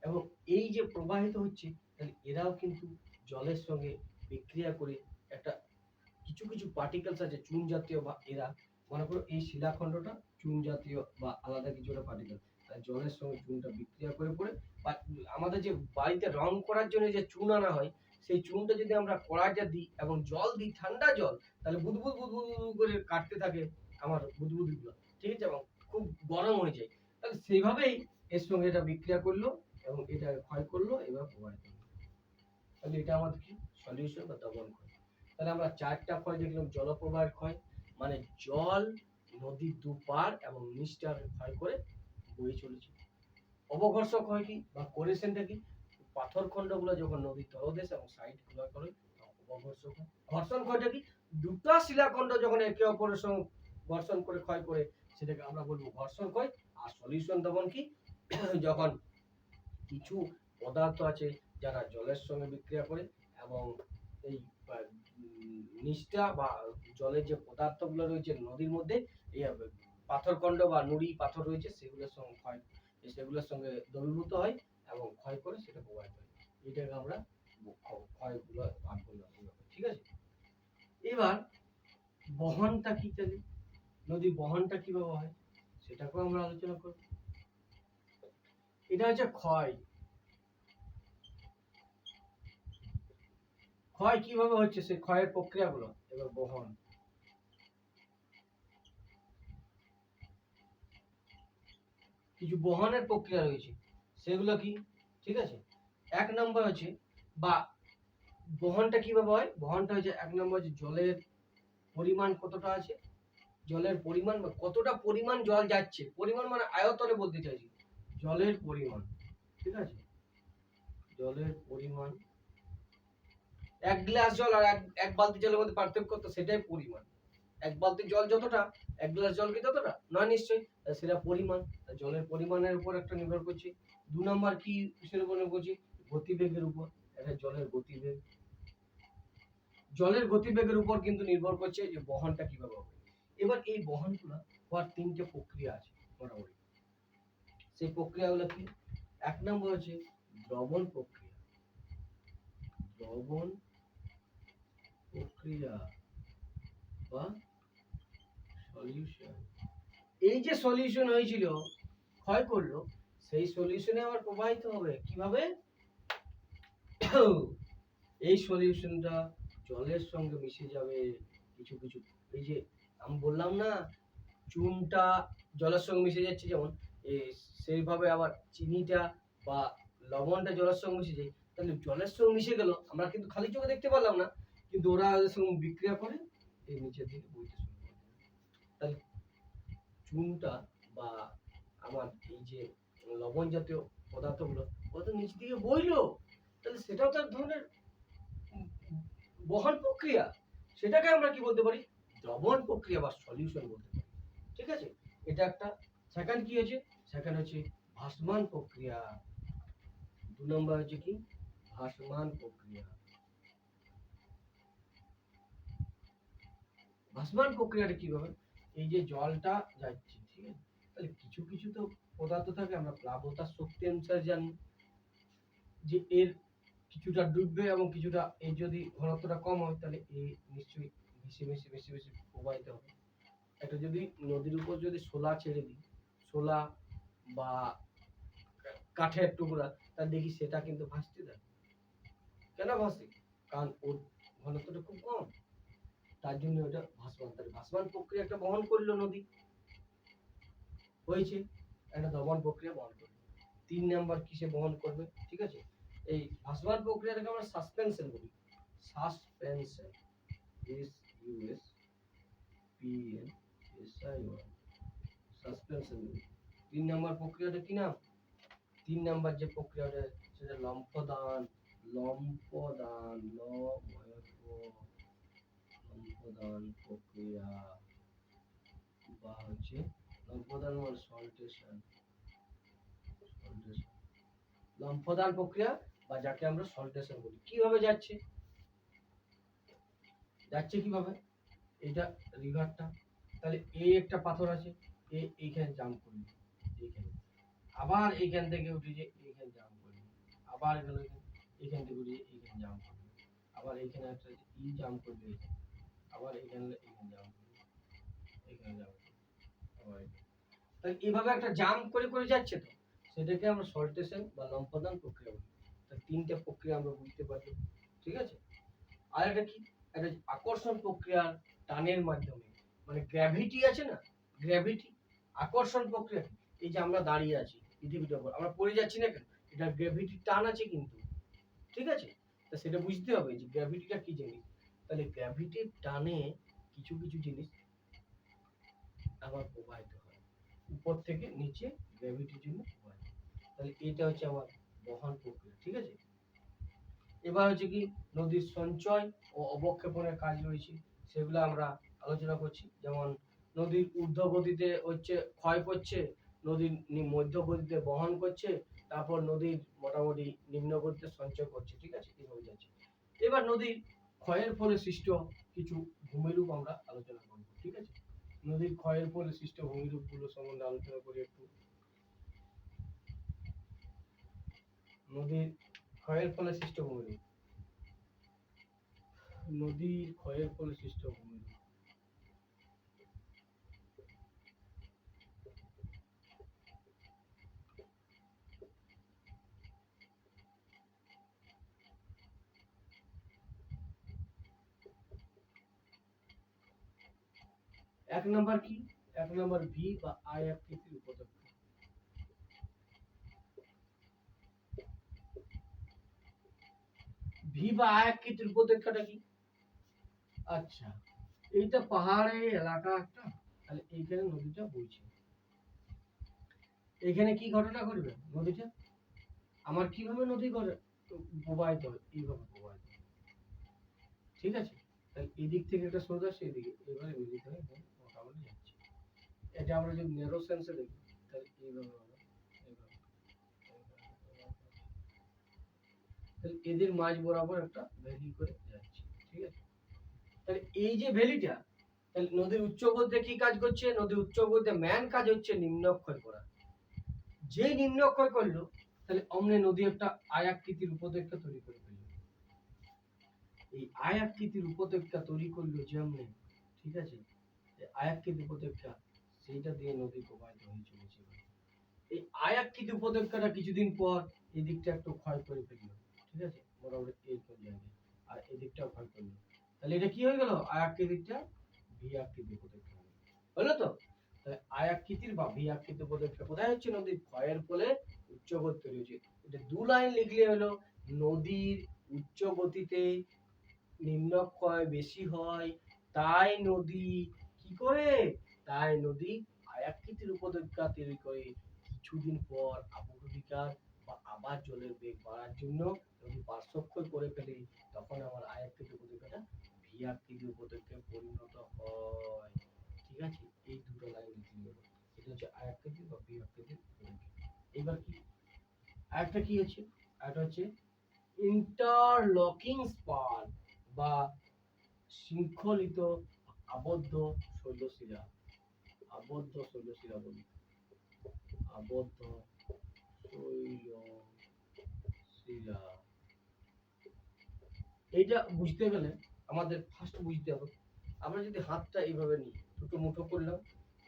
S1: এবং এই যে প্রবাহিত হচ্ছে, তাহলে এরাও কিন্তু জলের সঙ্গে বিক্রিয়া করে একটা কিছু কিছু পার্টিকেলস আছে চুন জাতীয়, বা এরা মনে করো এই শিলাখণ্ডটা চুন জাতীয় বা আলাদা কিছু একটা পার্টিকেল, জলের সঙ্গে চুনটা বিক্রিয়া করে পড়ে, বা আমাদের যে বাড়িতে রং করার জন্য যে চুন আনা হয়, সেই চুনটা যদি আমরা কড়াইতে দিই এবং জল দিই, ঠান্ডা জল, তাহলে বুদবুদ বুদবুদ করে কাটতে থাকে আমার বুদবুদগুলো, ঠিক আছে, এবং খুব গরম হয়ে যায়। তাহলে সেইভাবেই এর সঙ্গে এটা বিক্রিয়া করলো এবং এটা ক্ষয় করলো, এবার প্রবাহিত হলো। তাহলে এটা আমাদের কি? সলিউশন বা দ্রবণ ক্ষয়। তাহলে আমরা চারটা ক্ষয় দেখলাম। জলপ্রবাহের ক্ষয়, মানে জল নদীর দুপার এবং নিচটার ক্ষয় করে বয়ে চলেছে। অবঘর্ষক ক্ষয় কি বা কোরেশনটা কি? পাথর খণ্ডগুলো যখন নদীর তলদেশ এবং সাইড গুলো করে অবঘর্ষক হয়। ঘর্ষণ ক্ষয়টা কি? দুটো শিলাখণ্ড যখন একে অপরের সঙ্গে ঘর্ষণ করে ক্ষয় করে, সেটাকে আমরা বলবো ঘর্ষণ ক্ষয়। আর সলিউশন দমন কি? যখন কিছু পদার্থ আছে যারা জলের সঙ্গে বিক্রিয়া করে এবং এই নিচটা বা জলের যে পদার্থগুলো রয়েছে নদীর মধ্যে, এই পাথরখণ্ড বা নুড়ি পাথর রয়েছে, সেগুলোর সঙ্গে দ্রবীভূত হয় এবং ক্ষয় করে সেটা প্রবাহিত হয়। এটাকে আমরা ক্ষয়গুলো ভাগ করলাম, ঠিক আছে। এবার বহনটা কি? তাহলে নদী বহনটা কিভাবে হয় সেটাকেও আমরা আলোচনা করব। এটা হচ্ছে ক্ষয়। ক্ষয় কিভাবে হচ্ছে, সেই ক্ষয়ের প্রক্রিয়াগুলো। এবার বহন, কিছু বহনের প্রক্রিয়া রয়েছে, সেগুলো কি, ঠিক আছে। এক নম্বর হচ্ছে, বা বহনটা কিভাবে হয়, বহনটা হচ্ছে এক নম্বর হচ্ছে জলের পরিমাণ কতটা আছে, জলের পরিমাণ বা কতটা পরিমাণ জল যাচ্ছে, পরিমাণ মানে আয়তনে বলতে চাইছি, জলের পরিমাণ, ঠিক আছে। জলের পরিমাণ, এক গ্লাস জল আর এক বালতি জলের মধ্যে পার্থক্য, তো সেটাই পরিমাণ। এক বালতি জল যতটা, এক গ্লাস জল কি ততটা নয়, নিশ্চয়ই, সেটা পরিমাণ। জলের পরিমাণের উপর একটা নির্ভর করছে। দু নম্বর কি কিসের উপর নির্ভর করছে, গতিবেগের উপর। এটা জলের গতিবেগ, জলের গতিবেগের উপর কিন্তু নির্ভর করছে যে বহনটা কিভাবে হবে। এবার এই বহনগুলো হওয়ার তিনটে প্রক্রিয়া আছে মোটামুটি। সেই প্রক্রিয়াগুলো কি, এক নম্বর হচ্ছে দ্রবণ প্রক্রিয়া, দ্রবণ প্রক্রিয়া বা সলিউশন। এই যে সলিউশন হয়েছিল, ক্ষয় করলো, সেই সলিউশনে আবার প্রবাহিত হবে কিভাবে, এই সলিউশনটা জলের সঙ্গে মিশে যাবে কিছু কিছু। এই যে আমি বললাম না, চুনটা জলের সঙ্গে মিশে যাচ্ছে, যেমন সেইভাবে আবার চিনিটা বা লবণটা জলের সঙ্গে মিশে যায়। তাহলে জলের সঙ্গে মিশে গেল, আমরা কিন্তু খালি চোখে দেখতে পারলাম না, কিন্তু ওরা ওদের সঙ্গে বিক্রিয়া করে এই নিচের দিকে বইতে শুরু করে। তাহলে চুনটা বা আমার এই যে লবণ জাতীয় পদার্থগুলো, ওটা নিচ দিকে বইলো, তাহলে সেটাও তো এক ধরনের বহন প্রক্রিয়া। সেটাকে আমরা কি বলতে পারি, দ্রবণ প্রক্রিয়া বা সলিউশন বলতে পারি, ঠিক আছে। এটা একটা। সেকেন্ড কি হচ্ছে, সেকেন্ড হচ্ছে ভাসমান প্রক্রিয়া। দু নম্বর হচ্ছে কি, ভাসমান প্রক্রিয়া। ভাসমান প্রক্রিয়াটা কিভাবে, এই যে জলটা যাচ্ছে, ঠিক আছে, তাহলে কিছু কিছু তো পদার্থ থাকে, আমরা প্লাবতার শক্তি অনুসারে জানি যে এর কিছুটা ডুববে এবং কিছুটা, এই যদি ঘনত্বটা কম হয় তাহলে এই নিশ্চয়ই বেশি বেশি বেশি বেশি প্রবাহিত হবে। একটা যদি নদীর উপর যদি শোলা ছেড়ে দিই, শোলা বা কাঠের টুকরা, তা দেখি সেটা কিন্তু ভাসতে থাকে। কেন ভাসে, কারণ ওর ঘনত্বটা খুব কম, তার জন্য ওটা ভাসমান। তাহলে ভাসমান প্রক্রিয়া একটা বহন করলো নদী, হয়েছে একটা দমন প্রক্রিয়া বহন করবে। তিন নাম্বার কিসে বহন করবে, ঠিক আছে, এই ভাসমান প্রক্রিয়াটাকে আমরা সাসপেনশন বলি। Suspension, S U S P N S I O, suspension. তিন নাম্বার প্রক্রিয়াটা কি নাম, তিন নাম্বার যে প্রক্রিয়াটা সেটা লম্ফদান, লম্ফদান, লম্ফদান প্রক্রিয়া, বা হচ্ছে লম্ফদান মানে সল্টেশন, লম্ফদান প্রক্রিয়া বা যাকে আমরা সল্টেশন বলি। কিভাবে যাচ্ছে, যাচ্ছে কিভাবে, এটা রিভারটা, তাহলে এই একটা পাথর আছে, এইখানে জাম্প করবে, এইখানে আবার এইখান থেকে উঠে যে এইখানে জাম্প করবে, আবার গেল এইখান থেকে উঠে এইখানে জাম্প করবে, আবার এইখানে একটা ই জাম্প করবে, আবার এইখানে এইখানে জাম্প করবে, এইখানে জাম্প করবে, আবার তাহলে এইভাবে একটা জাম্প করে করে যাচ্ছে, তো সেটাকে আমরা সল্টেশন বা লম্ফদান প্রক্রিয়া বলি। তাহলে তিনটে প্রক্রিয়া আমরা বুঝতে পারবো, ঠিক আছে। আর এটা কি, একটা আকর্ষণ প্রক্রিয়া, টানের মাধ্যমে, মানে গ্র্যাভিটি আছে না, গ্র্যাভিটি, আকর্ষণ প্রক্রিয়া। এই যে আমরা দাঁড়িয়ে আছি পৃথিবীটার উপর, আমরা পড়ে যাচ্ছি না কেন, এটা গ্র্যাভিটি টান আছে কিন্তু, ঠিক আছে। তা সেটা বুঝতে হবে যে গ্র্যাভিটিটা কি জিনিস। তাহলে গ্র্যাভিটির টানে কিছু কিছু জিনিস আবার প্রবাহিত হয় উপর থেকে নিচে, গ্র্যাভিটির জন্য প্রবাহিত। তাহলে এটা হচ্ছে আমার বহন প্রক্রিয়া, ঠিক আছে। এবার হচ্ছে কি, নদীর সঞ্চয় ও অবক্ষেপণের কাজ রয়েছে, সেগুলো আমরা আলোচনা করছি। যেমন নদীর ঊর্ধ্ব গতিতে হচ্ছে ক্ষয় করছে, নদীর মধ্য গতিতে বহন করছে, তারপর নদীর মোটামুটি নিম্ন গতিতে সঞ্চয় করছে, ঠিক আছে, এইভাবে যাচ্ছে। এবার নদীর ক্ষয়ের ফলে সৃষ্ট কিছু ভূমিরূপ আমরা আলোচনা করব, ঠিক আছে। নদীর ক্ষয়ের ফলে সৃষ্ট ভূমিরূপ গুলো সম্বন্ধে আলোচনা করি একটু। নদীর ক্ষয়ের ফলে সৃষ্ট ভূমিরূপ, নদীর ক্ষয়ের ফলে সৃষ্ট ভূমিরূপ। এক নাম্বার কি, এক নাম্বার ভি বা আয়াকৃতির উপত্যকা। ভি বা আয়াকৃতির উপত্যকাটা কি? আচ্ছা, এইটা পাহাড়ি এলাকা একটা, তাহলে এইখানে নদীটা বইছে। এখানে কি ঘটনা ঘটবে? নদীটা আমার কিভাবে নদী করে প্রবাহিত হয়, এইভাবে প্রবাহিত হয়। ঠিক আছে, তাহলে এদিক থেকে একটা স্রোত আসছে, এদিকে এবারে মিলিত হয়ে মোটামুটি যাচ্ছে। এটা আমরা যদি ন্যারো সেন্সে দেখি, তাহলে এইভাবে হবে, এইভাবে, তাহলে এদের মাঝ বরাবর একটা ভ্যালি করে যাচ্ছে। ঠিক আছে, তাহলে এই যে ভ্যালিটা, তাহলে নদীর উচ্চগতিতে কি কাজ করছে? নদীর উচ্চগতিতে মেন কাজ হচ্ছে নিম্নক্ষয় করা। যে নিম্নক্ষয় করলো, তাহলে অমনে নদী একটা আয়াকৃতির উপত্যকা তৈরি করে ফেললো। এই আয়াকৃতির উপত্যকা তৈরি করলো যেমন, ঠিক আছে, আয়াকৃতি উপত্যকা, সেইটা দিয়ে নদী প্রবাহিত হয়ে চলেছে। এই আয়াকৃতি উপত্যকাটা কিছুদিন পর এই দিকটা একটু ক্ষয় করে ফেললো। ঠিক আছে, মোটামুটি এইরকম জায়গায়, আর এই দিকটাও ক্ষয় করলো। তাহলে এটা কি হয়ে গেল? আয়াকৃতিটা ভি আকৃতি উপত্যকা হলো তো। তাহলে আয়াকৃতির বা ভি আকৃতি উপত্যকা কোথায় হচ্ছে? নদীর ক্ষয়ের ফলে উচ্চগতি তৈরি হচ্ছে। এটা দু লাইন লিখলে হলো, নদীর উচ্চ গতিতে নিম্নক্ষয় বেশি হয়, তাই নদী কি করে? তাই নদী আয়াকৃতির উপত্যকা তৈরি করে। কিছুদিন পর আবহবিকার বা আবার জলের বেগ বাড়ার জন্য নদী পার্শ্বক্ষয় করে ফেলে, তখন আমার আয়াকৃতি উপত্যকাটা ভি আকৃতি উপত্যকায় পরিণত হয়। ঠিক আছে, এই দুটো লাইন লিখে নেব। এটা হচ্ছে আয়াকৃতি বা ভি আকৃতির উপত্যকা। এবার কি আরেকটা কি হচ্ছে? আরেকটা হচ্ছে ইন্টারলকিং স্পান বা শৃঙ্খলিত আবদ্ধ শৈলশিরা। আবদ্ধ শৈলশিরা বলি, আবদ্ধ শৈলশিরা। এইটা বুঝতে গেলে আমাদের ফার্স্ট বুঝতে হবে, আমরা যদি হাতটা এইভাবে নিই, দুটো মুঠো করলাম,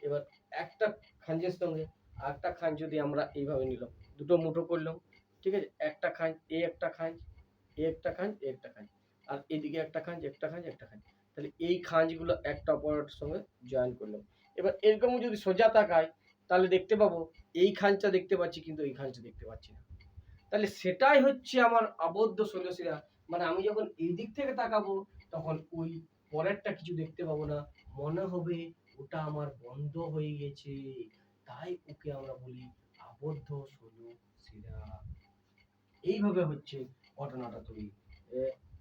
S1: এবার একটা খাঁজের সঙ্গে আরেকটা খাঁজ যদি আমরা এইভাবে নিলাম, দুটো মুঠো করলাম, ঠিক আছে, একটা খাঁজ, এই একটা খাঁজ, এই একটা খাঁজ, এই একটা খাঁজ, আর এদিকে একটা খাঁজ, একটা খাঁজ, একটা খাঁজ, তাহলে এই খাঁজগুলো একটা অপরের সঙ্গে জয়েন করলাম। এবার এরকম যদি সোজা তাকায়, তাহলে দেখতে পাবো এই খাঁজটা দেখতে পাচ্ছি, কিন্তু এই খাঁজটা দেখতে পাচ্ছি না। তাহলে সেটাই হচ্ছে আমার আবদ্ধ শৈলশিরা। মানে আমি যখন এই দিক থেকে তাকাবো, তখন ওই পরেরটা কিছু দেখতে পাবো না, মনে হবে ওটা আমার বন্ধ হয়ে গেছে, তাই ওকে আমরা বলি আবদ্ধ শৈলশিরা। এইভাবে হচ্ছে ঘটনাটা তৈরি।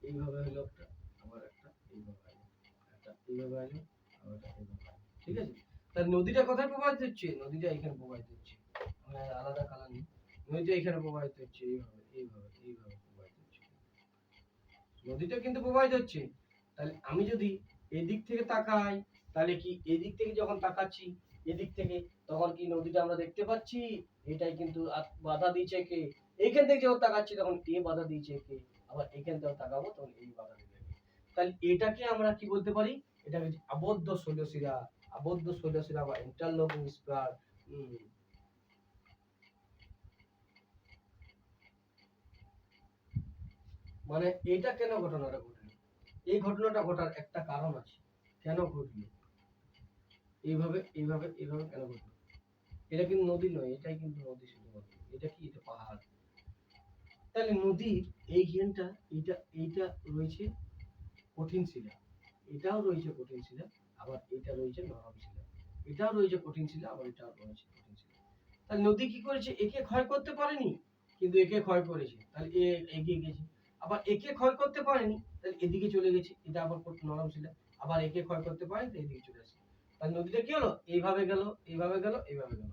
S1: এইভাবে হলো একটা, আবার একটা এইভাবে হলো, একটা এইভাবে হলো, আবার একটা এইভাবে হলো। ঠিক আছে, তাহলে নদীটা কোথায় প্রবাহিত হচ্ছে? নদীটা এখানে প্রবাহিত হচ্ছে। আলাদা কালার নেই, নদীটা এখানে প্রবাহিত হচ্ছে, এইভাবে এইভাবে এইভাবে প্রবাহিত হচ্ছে। নদীটা কিন্তু প্রবাহিত হচ্ছে। তাহলে আমি যদি এদিক থেকে তাকাই, তাহলে কি এদিক থেকে যখন তাকাচ্ছি, এদিক থেকে, তখন কি নদীটা আমরা দেখতে পাচ্ছি? এটাই কিন্তু বাধা দিয়েছে কে? এইখান থেকে যখন তাকাচ্ছি, তখন এ বাধা দিয়েছে কে? আবার এখান থেকে তাকাবো, তখন এই বাধা দিবে। তাহলে এটাকে আমরা কি বলতে পারি? এটাকে আবদ্ধ শৈলশিরা, আবদ্ধ শৈলশিরা বা ইন্টারলকিং স্পার। মানে এটা কেন ঘটনাটা ঘটলো? এই ঘটনাটা ঘটার একটা কারণ আছে। কেন ঘটলো? এইভাবে এইভাবে এইভাবে কেন ঘটলো? এটা কিন্তু নদী নয়, এটাই কিন্তু নদী শুধুমাত্র। এটা কি? এটা পাহাড়। তাহলে নদীর এই ঘেনটা, এইটা এইটা রয়েছে কঠিন শিলা, এটাও রয়েছে কঠিন শিলা, আবার এটা রয়েছে নরম শিলা, এটাও রয়েছে কঠিন শিলা, আবার এটাও রয়েছে কঠিন শিলা। তাহলে নদী কি করেছে? একে ক্ষয় করতে পারেনি, কিন্তু একে ক্ষয় করেছে। তাহলে এ এগিয়ে গেছে। আবার একে ক্ষয় করতে পারেনি, তাহলে এদিকে চলে গেছে, এটা আবার নরম শিলা। আবার একে ক্ষয় করতে পারেনি, তাহলে এদিকে চলে আসছে। তাহলে নদীটা কি হলো? এইভাবে গেল, এইভাবে গেল, এইভাবে গেল।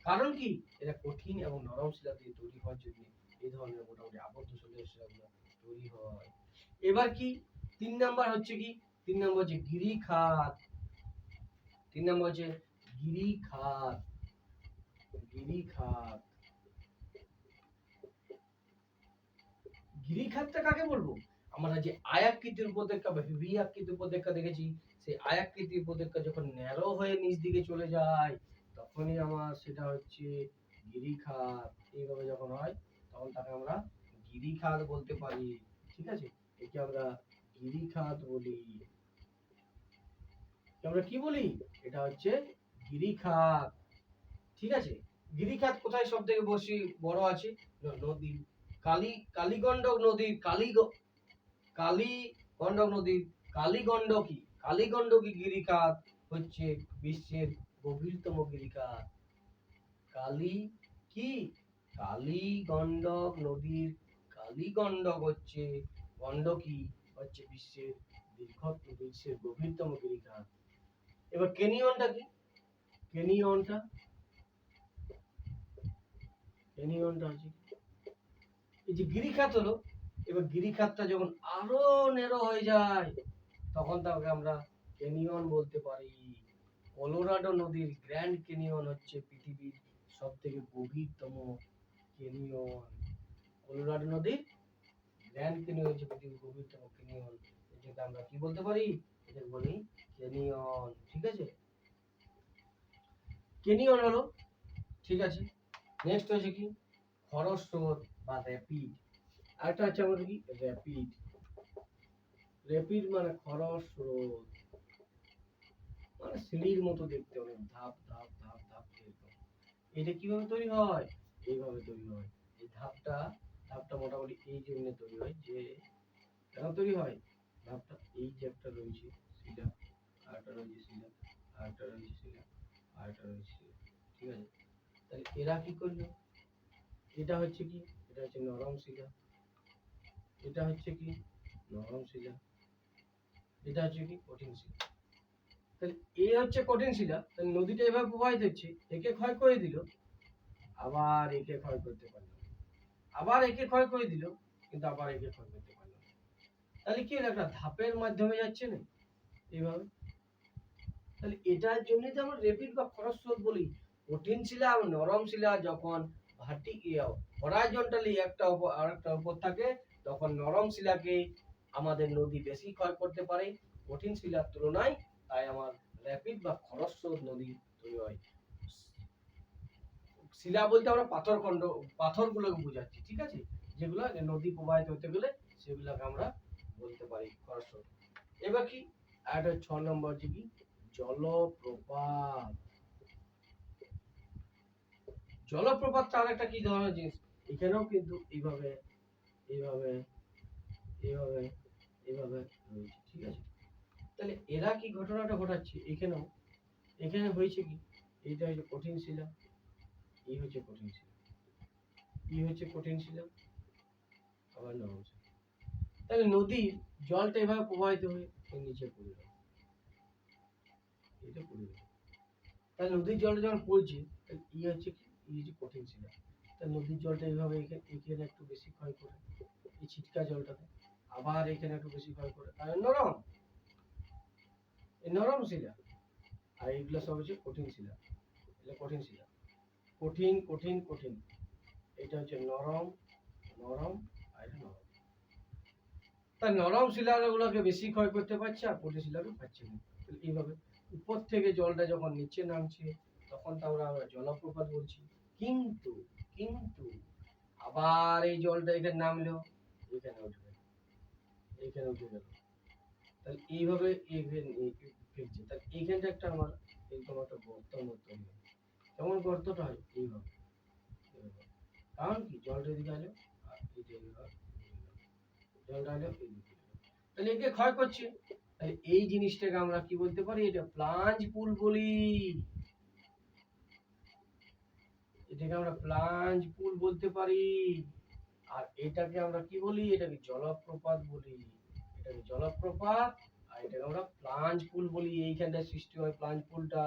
S1: কারণ কি? এটা কঠিন এবং নরম শিলা দিয়ে তৈরি হওয়ার জন্য এই ধরনের মোটামুটি আবদ্ধ শিলাগুলো তৈরি হয়। এবার কি 3 নাম্বার হচ্ছে কি? 3 নাম্বার হচ্ছে গিরিখাত। 3 নাম্বার হচ্ছে গিরিখাত। গিরিখাত। গিরিখাতটা কাকে বলবো? আমরা যে আয়াকৃতির উপত্যকা বা ভি আকৃতির উপত্যকা দেখেছি, সেই আয়াকৃতির উপত্যকা যখন ন্যারো হয়ে নিচ দিকে চলে যায়, তখনই আমার সেটা হচ্ছে গিরিখাত। এইভাবে যখন হয়, তখন তাকে আমরা গিরিখাত বলতে পারি। ঠিক আছে, একে আমরা গিরিখাত বলি। আমরা কি বলি, এটা হচ্ছে গিরিখাত। ঠিক আছে, গিরিখাত কোথায় সব থেকে বেশি বড় আছে? নদী কালীগণ্ডক নদীর কালীগণ্ডকী গিরিখাত হচ্ছে বিশ্বের গভীরতম গিরিখাত। কালীগণ্ডক নদীর কালীগণ্ডক হচ্ছে গণ্ডকী হচ্ছে বিশ্বের গভীরতম গিরিখাত। এবার কেনিয়নটা কি? কেনিয়নটা হচ্ছে এই যে গিরিখাত হলো, এবার গিরিখাতটা যখন আরো নেরো হয়ে যায় তখন তাকে আমরা ক্যানিয়ন বলতে পারি। কলোরাডো নদীর গ্র্যান্ড ক্যানিয়ন হচ্ছে পৃথিবীর সব থেকে গভীরতম ক্যানিয়ন। কলোরাডো নদীর গ্র্যান্ড ক্যানিয়ন হচ্ছে পৃথিবীর গভীরতম ক্যানিয়ন। এটাকে আমরা কি বলতে পারি? এটাকে বলি ক্যানিয়ন। ঠিক আছে, ক্যানিয়ন হলো। ঠিক আছে, নেক্সট হচ্ছে কি খরস্রোত বা র্যাপিড। আরেকটা হচ্ছে আমাদের কি র্যাপিড। র্যাপিড মানে খরস্রোত, মানে সিঁড়ির মতো দেখতে, অনেক ধাপ ধাপ ধাপ ধাপ এরকম। এটা কিভাবে তৈরি হয়? এইভাবে তৈরি হয়। এই ধাপটা মোটামুটি এই জন্য তৈরি হয় যে কেন তৈরি হয়? ধাপটা এই যে একটা রয়েছে শিলা, আরেকটা রয়েছে শিলা, আরেকটা রয়েছে শিলা, আরেকটা রয়েছে শিলা। ঠিক আছে, তাহলে এরা কি করলো? এটা হচ্ছে কি, এটা হচ্ছে নরম শিলা, এটা হচ্ছে কি নরম শিলা, এটা হচ্ছে কি কঠিন শিলা। তাহলে এ হচ্ছে কঠিন শিলা, তাহলে নদীটা এভাবে প্রবাহিত হচ্ছে, একে ক্ষয় করে দিল, আবার একে ক্ষয় করতে পারলো, আবার একে ক্ষয় করে দিল, কিন্তু আবার একে ক্ষয় করতে পারলো। তাহলে কি হলো? একটা ধাপের মাধ্যমে যাচ্ছে না এইভাবে। তাহলে এটার জন্যই তো আমরা র্যাপিড বা খরস্রোত বলি। কঠিন শিলা আর নরম শিলা যখন হরাইজন্টালি একটা উপর আরেকটা উপর থাকে, তখন নরম শিলাকে আমাদের নদী বেশি ক্ষয় করতে পারে কঠিন শিলার তুলনায়। তাই আমার র্যাপিড বা খরস্রোত নদী তৈরি হয়। শিলা বলতে আমরা পাথরগুলোকে বোঝাচ্ছি। ঠিক আছে, যেগুলো নদী প্রবাহিত হতে গেলে সেগুলোকে আমরা বলতে পারি খরস্রোত। এবার কি একটা 6 নম্বর হচ্ছে কি জলপ্রপাত। জলপ্রপাতটা আরেকটা কি ধরনের জিনিস? এখানেও কিন্তু এইভাবে এইভাবে এইভাবে এইভাবে রয়েছে। ঠিক আছে, তাহলে এরা কি ঘটনাটা ঘটাচ্ছে? এখানে হয়েছে কি, এইটা হচ্ছে কঠিন শিলা, এই হচ্ছে কঠিন শিলা, এই হচ্ছে কঠিন শিলা, আবার নরম শিলা। তাহলে নদীর জলটা এভাবে প্রবাহিত হয়ে নিচে পড়ে গেল, এটা পড়ে গেল। তাহলে নদীর জলটা যখন পড়ছে, ই হচ্ছে কি, ই হচ্ছে কঠিন শিলা। তাহলে নদীর জলটা এইভাবে এখানে একটু বেশি ক্ষয় করে, এই ছিটকা জলটাতে আবার এখানে একটু বেশি ক্ষয় করে, কারণ নরম, এই নরম শিলা। আর এইগুলো সব হচ্ছে কঠিন শিলা, এটা কঠিন শিলা, কঠিন কঠিন কঠিন। এটা হচ্ছে নরম নরম, আর এটা নরম। তাই নরম শিলাগুলোকে বেশি ক্ষয় করতে পারছে আর কঠিন শিলাকে পাচ্ছে না। এইভাবে উপর থেকে জলটা যখন নিচে নামছে তখন তো আমরা জলপ্রপাত বলছি। কিন্তু কিন্তু আবার এই জলটা এখানে নামলো, এখানে উঠবে, এখানে উঠে গেল। তাহলে এইভাবে ফিরছে। তাহলে এইখানটা একটা আমার এরকম একটা গর্তের মতো তৈরি হয়। কেমন গর্তটা হয়? এইভাবে। কারণ কি জলটা এদিকে আলো আর জলটা আলো এদিকে, তাহলে একে ক্ষয় করছে। তাহলে এই জিনিসটাকে আমরা কি বলতে পারি? এটা প্লাঞ্জ পুল বলি। এটাকে আমরা প্লাঞ্জ পুল বলতে পারি। আর এটাকে আমরা কি বলি? এটাকে জলপ্রপাত বলি। এটাকে জলপ্রপাত আর এটাকে আমরা প্লাঞ্জ পুল বলি। এইখানটা সৃষ্টি হয় প্লাঞ্জ পুলটা।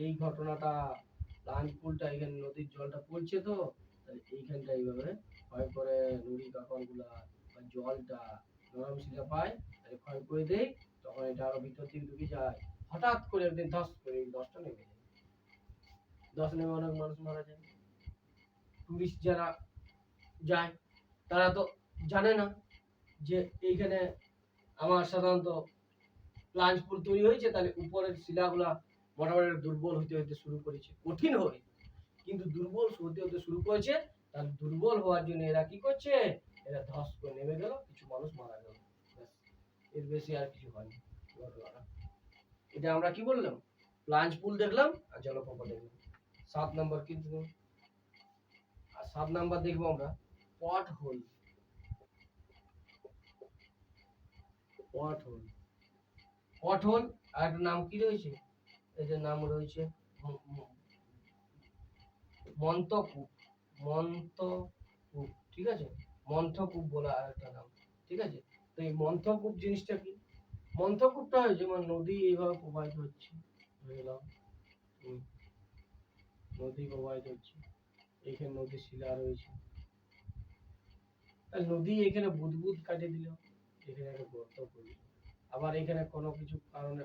S1: এই ঘটনাটা প্লাঞ্জ পুলটা, এখানে নদীর জলটা পড়ছে তো, তাহলে এইখানটা এইভাবে ক্ষয় করে নুড়ি কাকড়গুলা বা জলটা নরম শিলা পায়, তাহলে ক্ষয় করে দেয়, তখন এটা আরো ভিতর দিকে ঢুকে যায়। হঠাৎ করে একদিন ধস করে এই দশটা নেমে যায়, দশ নেমে অনেক মানুষ মারা যায়। টুরিস্ট যারা যায় তারা তো জানে না যে এইখানে আমার সাধারণত প্লাঞ্জ পুল তৈরি হয়েছে, তাহলে উপরের শিলাগুলা মোটামুটি দুর্বল হতে হতে শুরু করেছে, কঠিন হয়ে কিন্তু দুর্বল হতে হতে শুরু করেছে। তাহলে দুর্বল হওয়ার জন্য এরা কি করছে? এরা ধস করে নেমে গেল, কিছু মানুষ মারা গেল, এর বেশি আর কিছু হয়নি ঘটনাটা। এটা আমরা কি বললাম, প্লাঞ্জ পুল দেখলাম আর জলপ্রপাত দেখলাম। 7 নাম্বার কি দেখব, আর 7 নাম্বার দেখবো আমরা পট হোল। পট হোল, পট হোল আর একটা নাম কি রয়েছে, এটার নাম রয়েছে মন্থকূপ। মন্থকূপ, ঠিক আছে, মন্থকূপ বলা আর একটা নাম, ঠিক আছে। তো এই মন্থকূপ জিনিসটা কি, মন্থকূপটা হয় যেমন নদী এইভাবে প্রবাহিত হচ্ছে, বুঝলাম, নদী প্রবাহিত হচ্ছে, এখানে নদীর শিলা রয়েছে, তাহলে নদী এখানে বুদবুদ কাটিয়ে দিল, এখানে একটা গর্ত করলো, আবার এখানে কোনো কিছু কারণে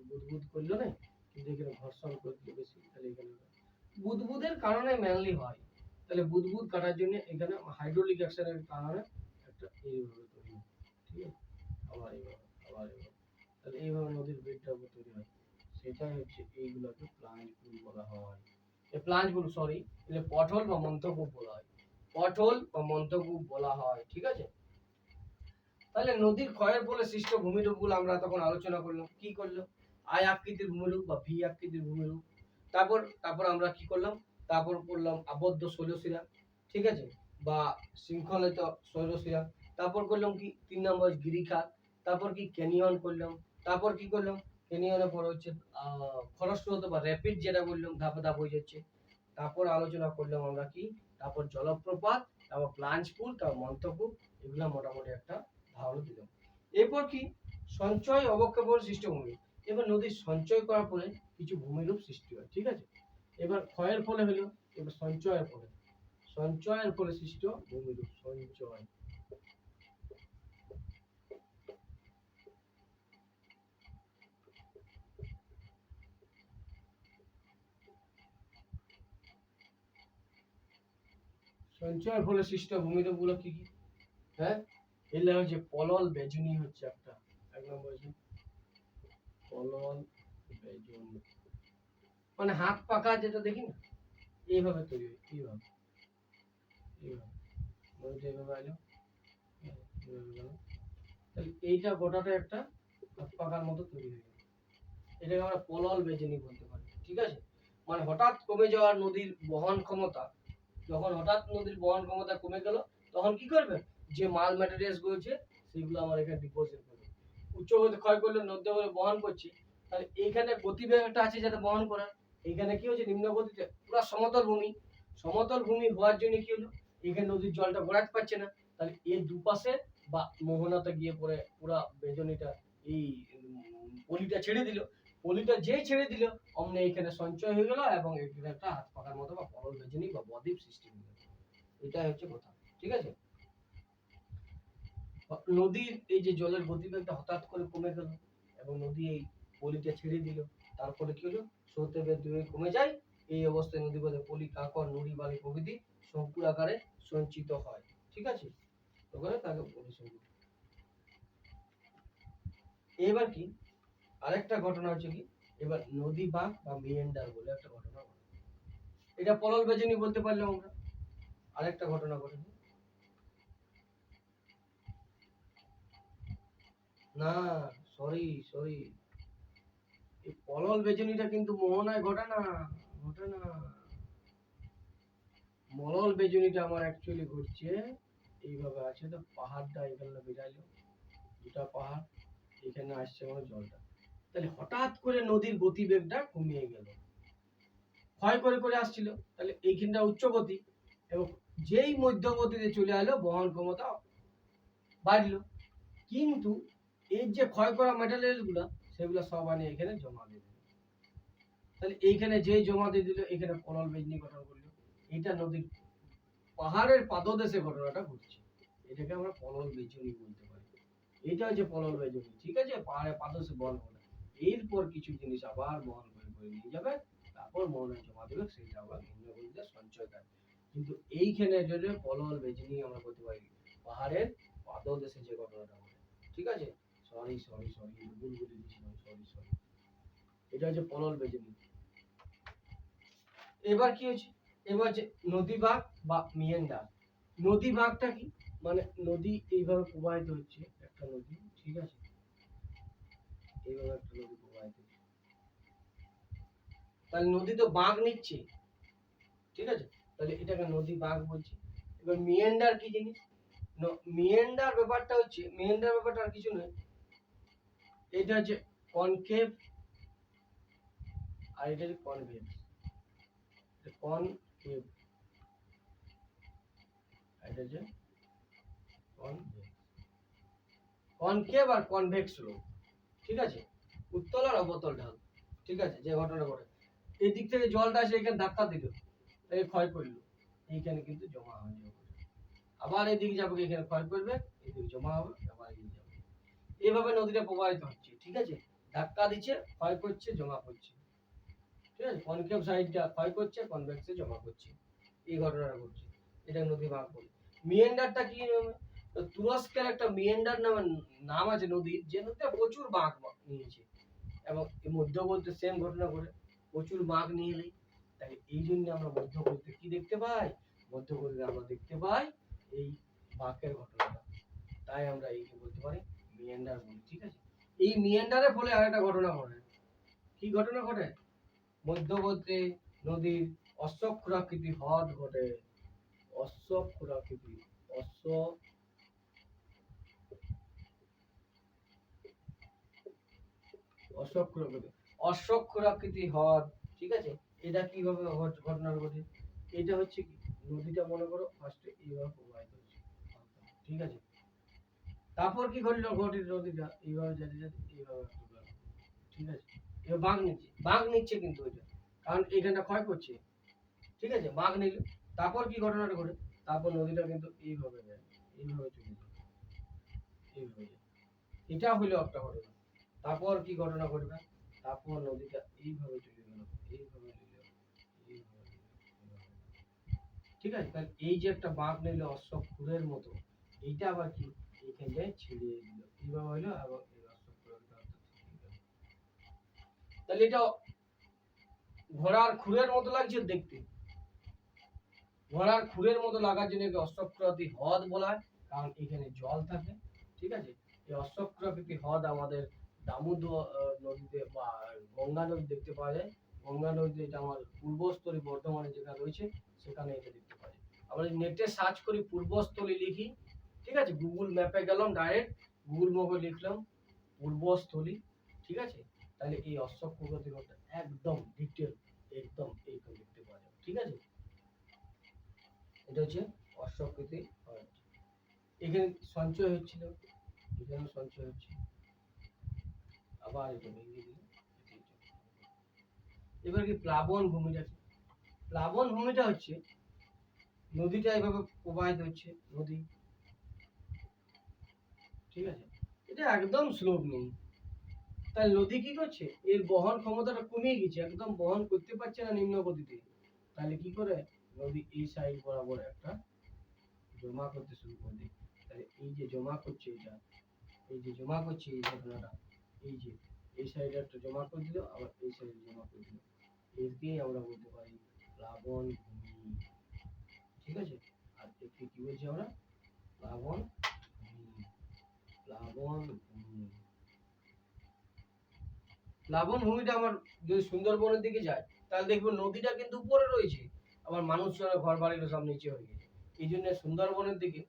S1: বুদবুদ করলো না, কিন্তু এখানে ঘর্ষণ করে দিল বেশি, তাহলে এখানে বুদবুদের কারণে মেনলি হয়, তাহলে বুদবুদ কাটার জন্য এখানে হাইড্রোলিক অ্যাকশনের কারণে একটা এইভাবে তৈরি হয়, ঠিক আছে, আবার এইভাবে, আবার এইভাবে, তাহলে এইভাবে নদীর বেডটা তৈরি হয়, সেটাই হচ্ছে এইগুলোকে প্লাঞ্জ পুল বলা হয়। এই প্লাঞ্জ পুল, সরি, এটা পটহোল বা মন্থকূপ বলা হয়, পটহোল বা মন্থকূপ বলা হয়, ঠিক আছে। তাহলে নদীর ক্ষয়ের ফলে সৃষ্ট ভূমিরূপগুলো আমরা তখন আলোচনা করলাম, কি করলাম, আয় আকৃতির ভূমিরূপ বা ভি আকৃতির ভূমিরূপ, তারপর তারপর আমরা কি করলাম, তারপর করলাম আবদ্ধ শৈলশিরা, ঠিক আছে, বা শৃঙ্খলিত শৈলশিরা, তারপর করলাম কি 3 নম্বর গিরিখাত, তারপর কি ক্যানিয়ন করলাম, তারপর কি করলাম, ক্যানিয়নের পর হচ্ছে খরস্রোত বা র্যাপিড যেটা বললাম, ধাপে ধাপ হয়ে যাচ্ছে, তারপর আলোচনা করলাম আমরা কি, তারপর জলপ্রপাত, তারপর প্লাঞ্জ পুল, তারপর মন্থকূপ, এগুলো মোটামুটি একটা ধারণা দিলাম। এরপর কি সঞ্চয় অবক্ষেপণ সৃষ্ট ভূমি, এবার নদীর সঞ্চয় করার পরে কিছু ভূমিরূপ সৃষ্টি হয়, ঠিক আছে, এবার ক্ষয়ের ফলে হলো, এবার সঞ্চয়ের ফলে, সঞ্চয়ের ফলে সৃষ্ট ভূমিরূপ, সঞ্চয়, সঞ্চয়ের ফলে সৃষ্ট ভূমিরূপ গুলো কি কি, হ্যাঁ, এগুলো হচ্ছে পলল বেজুনি, হচ্ছে একটা, এক নম্বর হচ্ছে পলল বেজুনি, মানে হাত পাকা যেটা দেখি না, এইভাবে তৈরি হয়, এইভাবে, এইভাবে নদীতে এইভাবে আইলো, এইভাবে গেল, তাহলে এইটা গোটাটা একটা হাত পাকার মতো তৈরি হয়ে গেল, এটাকে আমরা পলল বেজুনি বলতে পারি, ঠিক আছে। মানে হঠাৎ কমে যাওয়া নদীর বহন ক্ষমতা, যখন হঠাৎ নদীর বহন ক্ষমতা কমে গেল, তখন কি করবে, যে মাল ম্যাটেরিয়ালস গুলো সেগুলো আমার এখানে ডিপোজিট করবে, উচ্চ গতি ক্ষয় করলে নদী বহন করছে, তাহলে এইখানে গতিবেগ একটা আছে যাতে বহন করার, এখানে কি হচ্ছে নিম্ন গতিতে পুরো সমতল ভূমি, সমতল ভূমি হওয়ার জন্য কি হলো, এখানে নদীর জলটা গড়াতে পারছে না, তাহলে এর দুপাশে বা মোহনাতে গিয়ে পড়ে পুরো বেজনিটা এই পলিটা ছেড়ে দিল, পলিটা যেই ছেড়ে দিল অমনি এখানে সঞ্চয় হয়ে গেল এবং এখানে একটা হাত পাকার মতো বা পলল বেজনি বা বদ্বীপ সৃষ্টি হয়ে গেল, এটাই হচ্ছে কথা, ঠিক আছে। নদীর এই যে জলের গতিবেগটা হঠাৎ করে কমে গেল এবং নদী এই পলিটা ছেড়ে দিল, তারপরে কি হলো, স্রোতের বেগ কমে যায়, এই অবস্থায় নদী পথে পলি, কাঁকর, নুড়ি, বালি প্রভৃতি শঙ্কুর আকারে সঞ্চিত হয়, ঠিক আছে, ওখানে তাকে পলি শঙ্কু। এবার কি আরেকটা ঘটনা হচ্ছে কি, এবার নদী বাঁক বা মিয়েন্ডার বলে একটা ঘটনা ঘটে, এটা পলল বেজনি বলতে পারলাম আমরা। আরেকটা ঘটনা ঘটে, না, সরি সরি, এই পলল বেজনিটা কিন্তু মোহনায় ঘটে না, ঘটে না, মলল বেজনিটা আমার অ্যাকচুয়ালি ঘটছে এইভাবে, আছে তো পাহাড়টা এখানে বেরাইলো, দুটা পাহাড়, এখানে আসছে আমার জলটা, তাহলে হঠাৎ করে নদীর গতিবেগটা কমিয়ে গেল, ক্ষয় করে করে আসছিল, তাহলে এইখানটা উচ্চ গতি এবং যেই মধ্যগতিতে চলে এলো বহন ক্ষমতা বাড়লো, কিন্তু এর যে ক্ষয় করা ম্যাটেরিয়াল গুলা সেগুলো সব আনে এখানে জমা দিয়ে দিল, তাহলে এইখানে যেই জমা দিয়ে দিল এখানে পলল বেজনি গঠন করলো, এটা নদীর পাহাড়ের পাদদেশে ঘটনাটা ঘটছে, এটাকে আমরা পলল বেজনি বলতে পারি, এটা হচ্ছে পলল বেজনি, ঠিক আছে, পাহাড়ের পাদদেশে বহন করে, এরপর কিছু জিনিস আবার বহন করে করে নিয়ে যাবে, তারপর মোহনায় জমা দেবে, সেটা আবার নিম্ন গতিতে সঞ্চয় করে, কিন্তু এইখানে যদি পলল বেজনি আমরা বলতে পারি পাহাড়ের পাদদেশে যে ঘটনাটা ঘটে, ঠিক আছে, সরি সরি সরি ভুল বলে দিয়েছিলাম, সরি সরি, এটা হচ্ছে পলল বেজনি। এবার কি হচ্ছে, এবার যে নদী বাঁক বা মিয়েন্ডার, নদী বাঁকটা কি, মানে নদী এইভাবে প্রবাহিত হচ্ছে একটা নদী, ঠিক আছে, এইভাবে একটা নদী প্রবাহিত হচ্ছে, তাহলে নদী তো বাঁক নিচ্ছে, ঠিক আছে, তাহলে এটাকে নদী বাঁক বলছে। এবার মিয়েন্ডার কি জিনিস? মিয়েন্ডার ব্যাপারটা হচ্ছে, মিয়েন্ডার ব্যাপারটা আর কিছু নয়, এটা হচ্ছে কনকেভ আর এটা হচ্ছে কনভেক্স। কনকেভ এটা হচ্ছে কনভেক্স। কনকেভ আর কনভেক্স ফ্লো, ঠিক আছে, উত্তল আর অবতল ঢাল, ঠিক আছে, যে ঘটনা ঘটে এই দিক থেকে জলটা এসে এখানে ধাক্কা দিল, এই ক্ষয় করলো, এইখানে কিন্তু জমা হয়ে যাবে, আবার এদিকে যাবে, এখানে ক্ষয় করবে, এদিকে জমা হবে, আবার এদিকে যাবে, এইভাবে নদীটা প্রবাহিত হচ্ছে, ঠিক আছে, ধাক্কা দিচ্ছে, ক্ষয় করছে, জমা করছে, ঠিক আছে, কনকেভ সাইডটা ক্ষয় করছে, কনভেক্সে জমা করছে, এই ঘটনাটা ঘটছে, এটা নদী বাঁক বলে। মিয়েন্ডারটা কি? তুরস্কের একটা মিয়েন্ডার নামে নাম আছে নদীর, যে নদীটা প্রচুর বাঁক নিয়েছে, এবং মধ্যবর্তী সেম ঘটনা ঘটে, প্রচুর বাঁক নিয়ে নেই, তাই এই জন্য আমরা মধ্যবর্তী কি দেখতে পাই, মধ্যবর্তী আমরা দেখতে পাই এই বাঁকের ঘটনাটা, তাই আমরা এইকে বলতে পারি মিয়েন্ডার বলি, ঠিক আছে। এই মিয়েন্ডারের ফলে আরেকটা ঘটনা ঘটে, কি ঘটনা ঘটে? মধ্যবর্তী নদীর অশ্বক্ষুরাকৃতি হ্রদ ঘটে, অশ্বক্ষুরাকৃতি, অশ্বক্ষুরাকৃতি হ্রদ, ঠিক আছে, এটা কিভাবে ঘটনা ঘটে? এটা হচ্ছে কি, নদীটা মনে করো ফার্স্টে এইভাবে প্রবাহিত হচ্ছে, ঠিক আছে, তারপর কি ঘটলো, নদীটা এইভাবে যেতে যেতে এইভাবে, ঠিক আছে, এবার বাঁক নিচ্ছে কিন্তু এটা, কারণ এখানটা ক্ষয় করছে, ঠিক আছে, বাঁক নিল, তারপর কি ঘটনাটা ঘটে, তারপর নদীটা কিন্তু এইভাবে যায়, এইভাবে চলে যায়, এইভাবে যায়, এটা হলো একটা ঘটনা। তারপর কি ঘটনা ঘটবে, তারপর নদীটা এইভাবে চলে গেল, এইভাবে চলে গেল, এইভাবে চলে গেল, ঠিক আছে, তাহলে এই যে একটা বাঁক নিল অশ্বক্ষুরের মতো, এইটা আবার কি এইখানে ছিড়িয়ে দিল, এইভাবে হইলো, এবং এই অশ্বক্ষুরের তাহলে এটা ঘোড়ার খুরের মতো লাগছে দেখতে, ঘোড়ার খুরের মতো লাগার জন্য একে অশ্বক্ষুরাকৃতি হ্রদ বলা হয়, কারণ এখানে জল থাকে, ঠিক আছে, এই অশ্বক্ষুরাকৃতি হ্রদ আমাদের দামোদর নদীতে বা গঙ্গা নদী দেখতে পাওয়া যায়, গঙ্গা নদীতে, এটা আমার পূর্বস্থলী বর্ধমানে যেখানে রয়েছে সেখানে এটা দেখতে পাওয়া যায়। আমরা নেটে সার্চ করি পূর্বস্থলী লিখি, ঠিক আছে, গুগল ম্যাপে গেলাম, ডাইরেক্ট গুগল ম্যাপে লিখলাম পূর্বস্থলী, ঠিক আছে, তাহলে এই অশ্বক্ষুরাকৃতি হ্রদটা একদম ডিটেল, একদম এইরকম দেখতে পাওয়া যাবে, ঠিক আছে, এটা হচ্ছে অশ্বকৃতি হ্রদ, এখানে সঞ্চয় হচ্ছিল, এখানে সঞ্চয় হচ্ছে, আবার এটা ভেঙে দিল, এবার কি প্লাবন ভূমিটা, প্লাবন ভূমিটা হচ্ছে নদীটা এভাবে প্রবাহিত হচ্ছে, নদী, ঠিক আছে, এটা একদম স্লোপ নেই, তাই নদী কি করছে, এর বহন ক্ষমতাটা কমিয়ে গেছে, একদম বহন করতে পারছে না নিম্ন গতিতে, তাহলে কি করে নদী এই সাইড বরাবর একটা জমা করতে শুরু করে দেয়, তাহলে এই যে জমা করছে, এটা এই যে জমা করছে, এই ঘটনাটা, এই যে এই সাইডে একটা জমা করে দিল, আবার এই সাইডে জমা করে দিল, এরকেই আমরা বলতে পারি প্লাবন ভূমি, ঠিক আছে, আর একে কি বলছি আমরা, প্লাবন ভূমি, প্লাবন ভূমি। প্লাবন ভূমিটা আমার যদি সুন্দরবনের দিকে যায়, তাহলে দেখবো নদীটা কিন্তু উপরে রয়েছে, আবার মানুষজনের ঘর বাড়িগুলো সব নিচে হয়ে গেছে, এই জন্য সুন্দরবনের দিকে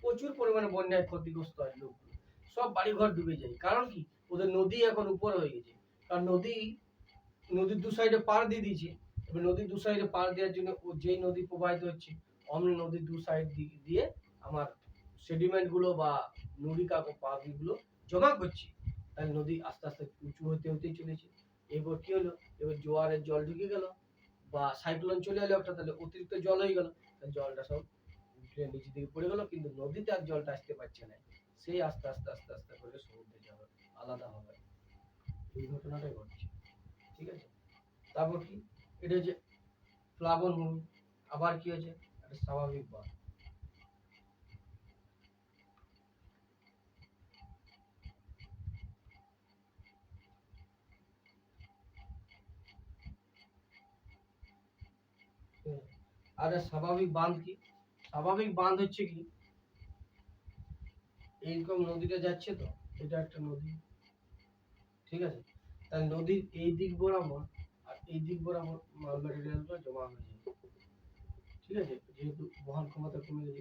S1: প্রচুর পরিমাণে বন্যায় ক্ষতিগ্রস্ত হয় লোকগুলো, সব বাড়িঘর ডুবে যায়, কারণ কি, ওদের নদী এখন উপরে হয়ে গেছে, কারণ নদীর দু সাইডে পাড় দিয়ে দিয়েছে, এবার নদীর দু সাইডে পাড় দেওয়ার জন্য ও যেই নদী প্রবাহিত হচ্ছে, অমনি নদীর দু সাইড দিয়ে আমার সেডিমেন্ট গুলো বা নুড়ি গুলো জমা করছে, তাহলে নদী আস্তে আস্তে উঁচু হতে হতেই চলেছে, এবার কি হলো, এবার জোয়ারের জল ঢুকে গেল বা সাইক্লোন চলে এলো একটা, তাহলে অতিরিক্ত জল হয়ে গেল, জলটা সব নিচের দিকে পড়ে গেল, কিন্তু নদীতে আর জলটা আসতে পারছে না, সেই আস্তে আস্তে আস্তে আস্তে করে সমুদ্রে যাবে, আলাদা হবে, এই ঘটনাটাই ঘটছে, ঠিক আছে। তারপর কি, এটা হচ্ছে প্লাবন ভূমি, আবার কি হচ্ছে, একটা স্বাভাবিক বাঁধ, আর স্বাভাবিক বাঁধ কি, স্বাভাবিক বাঁধ হচ্ছে কি, এইরকম নদীটা যাচ্ছে তো, এটা একটা নদী, ঠিক আছে, তাহলে নদীর এই দিক বরাবর আর এই দিক বরাবর মাল ম্যাটেরিয়ালটা জমা হয়ে যাবে। ঠিক আছে, যেহেতু বহন ক্ষমতা কমে গেছে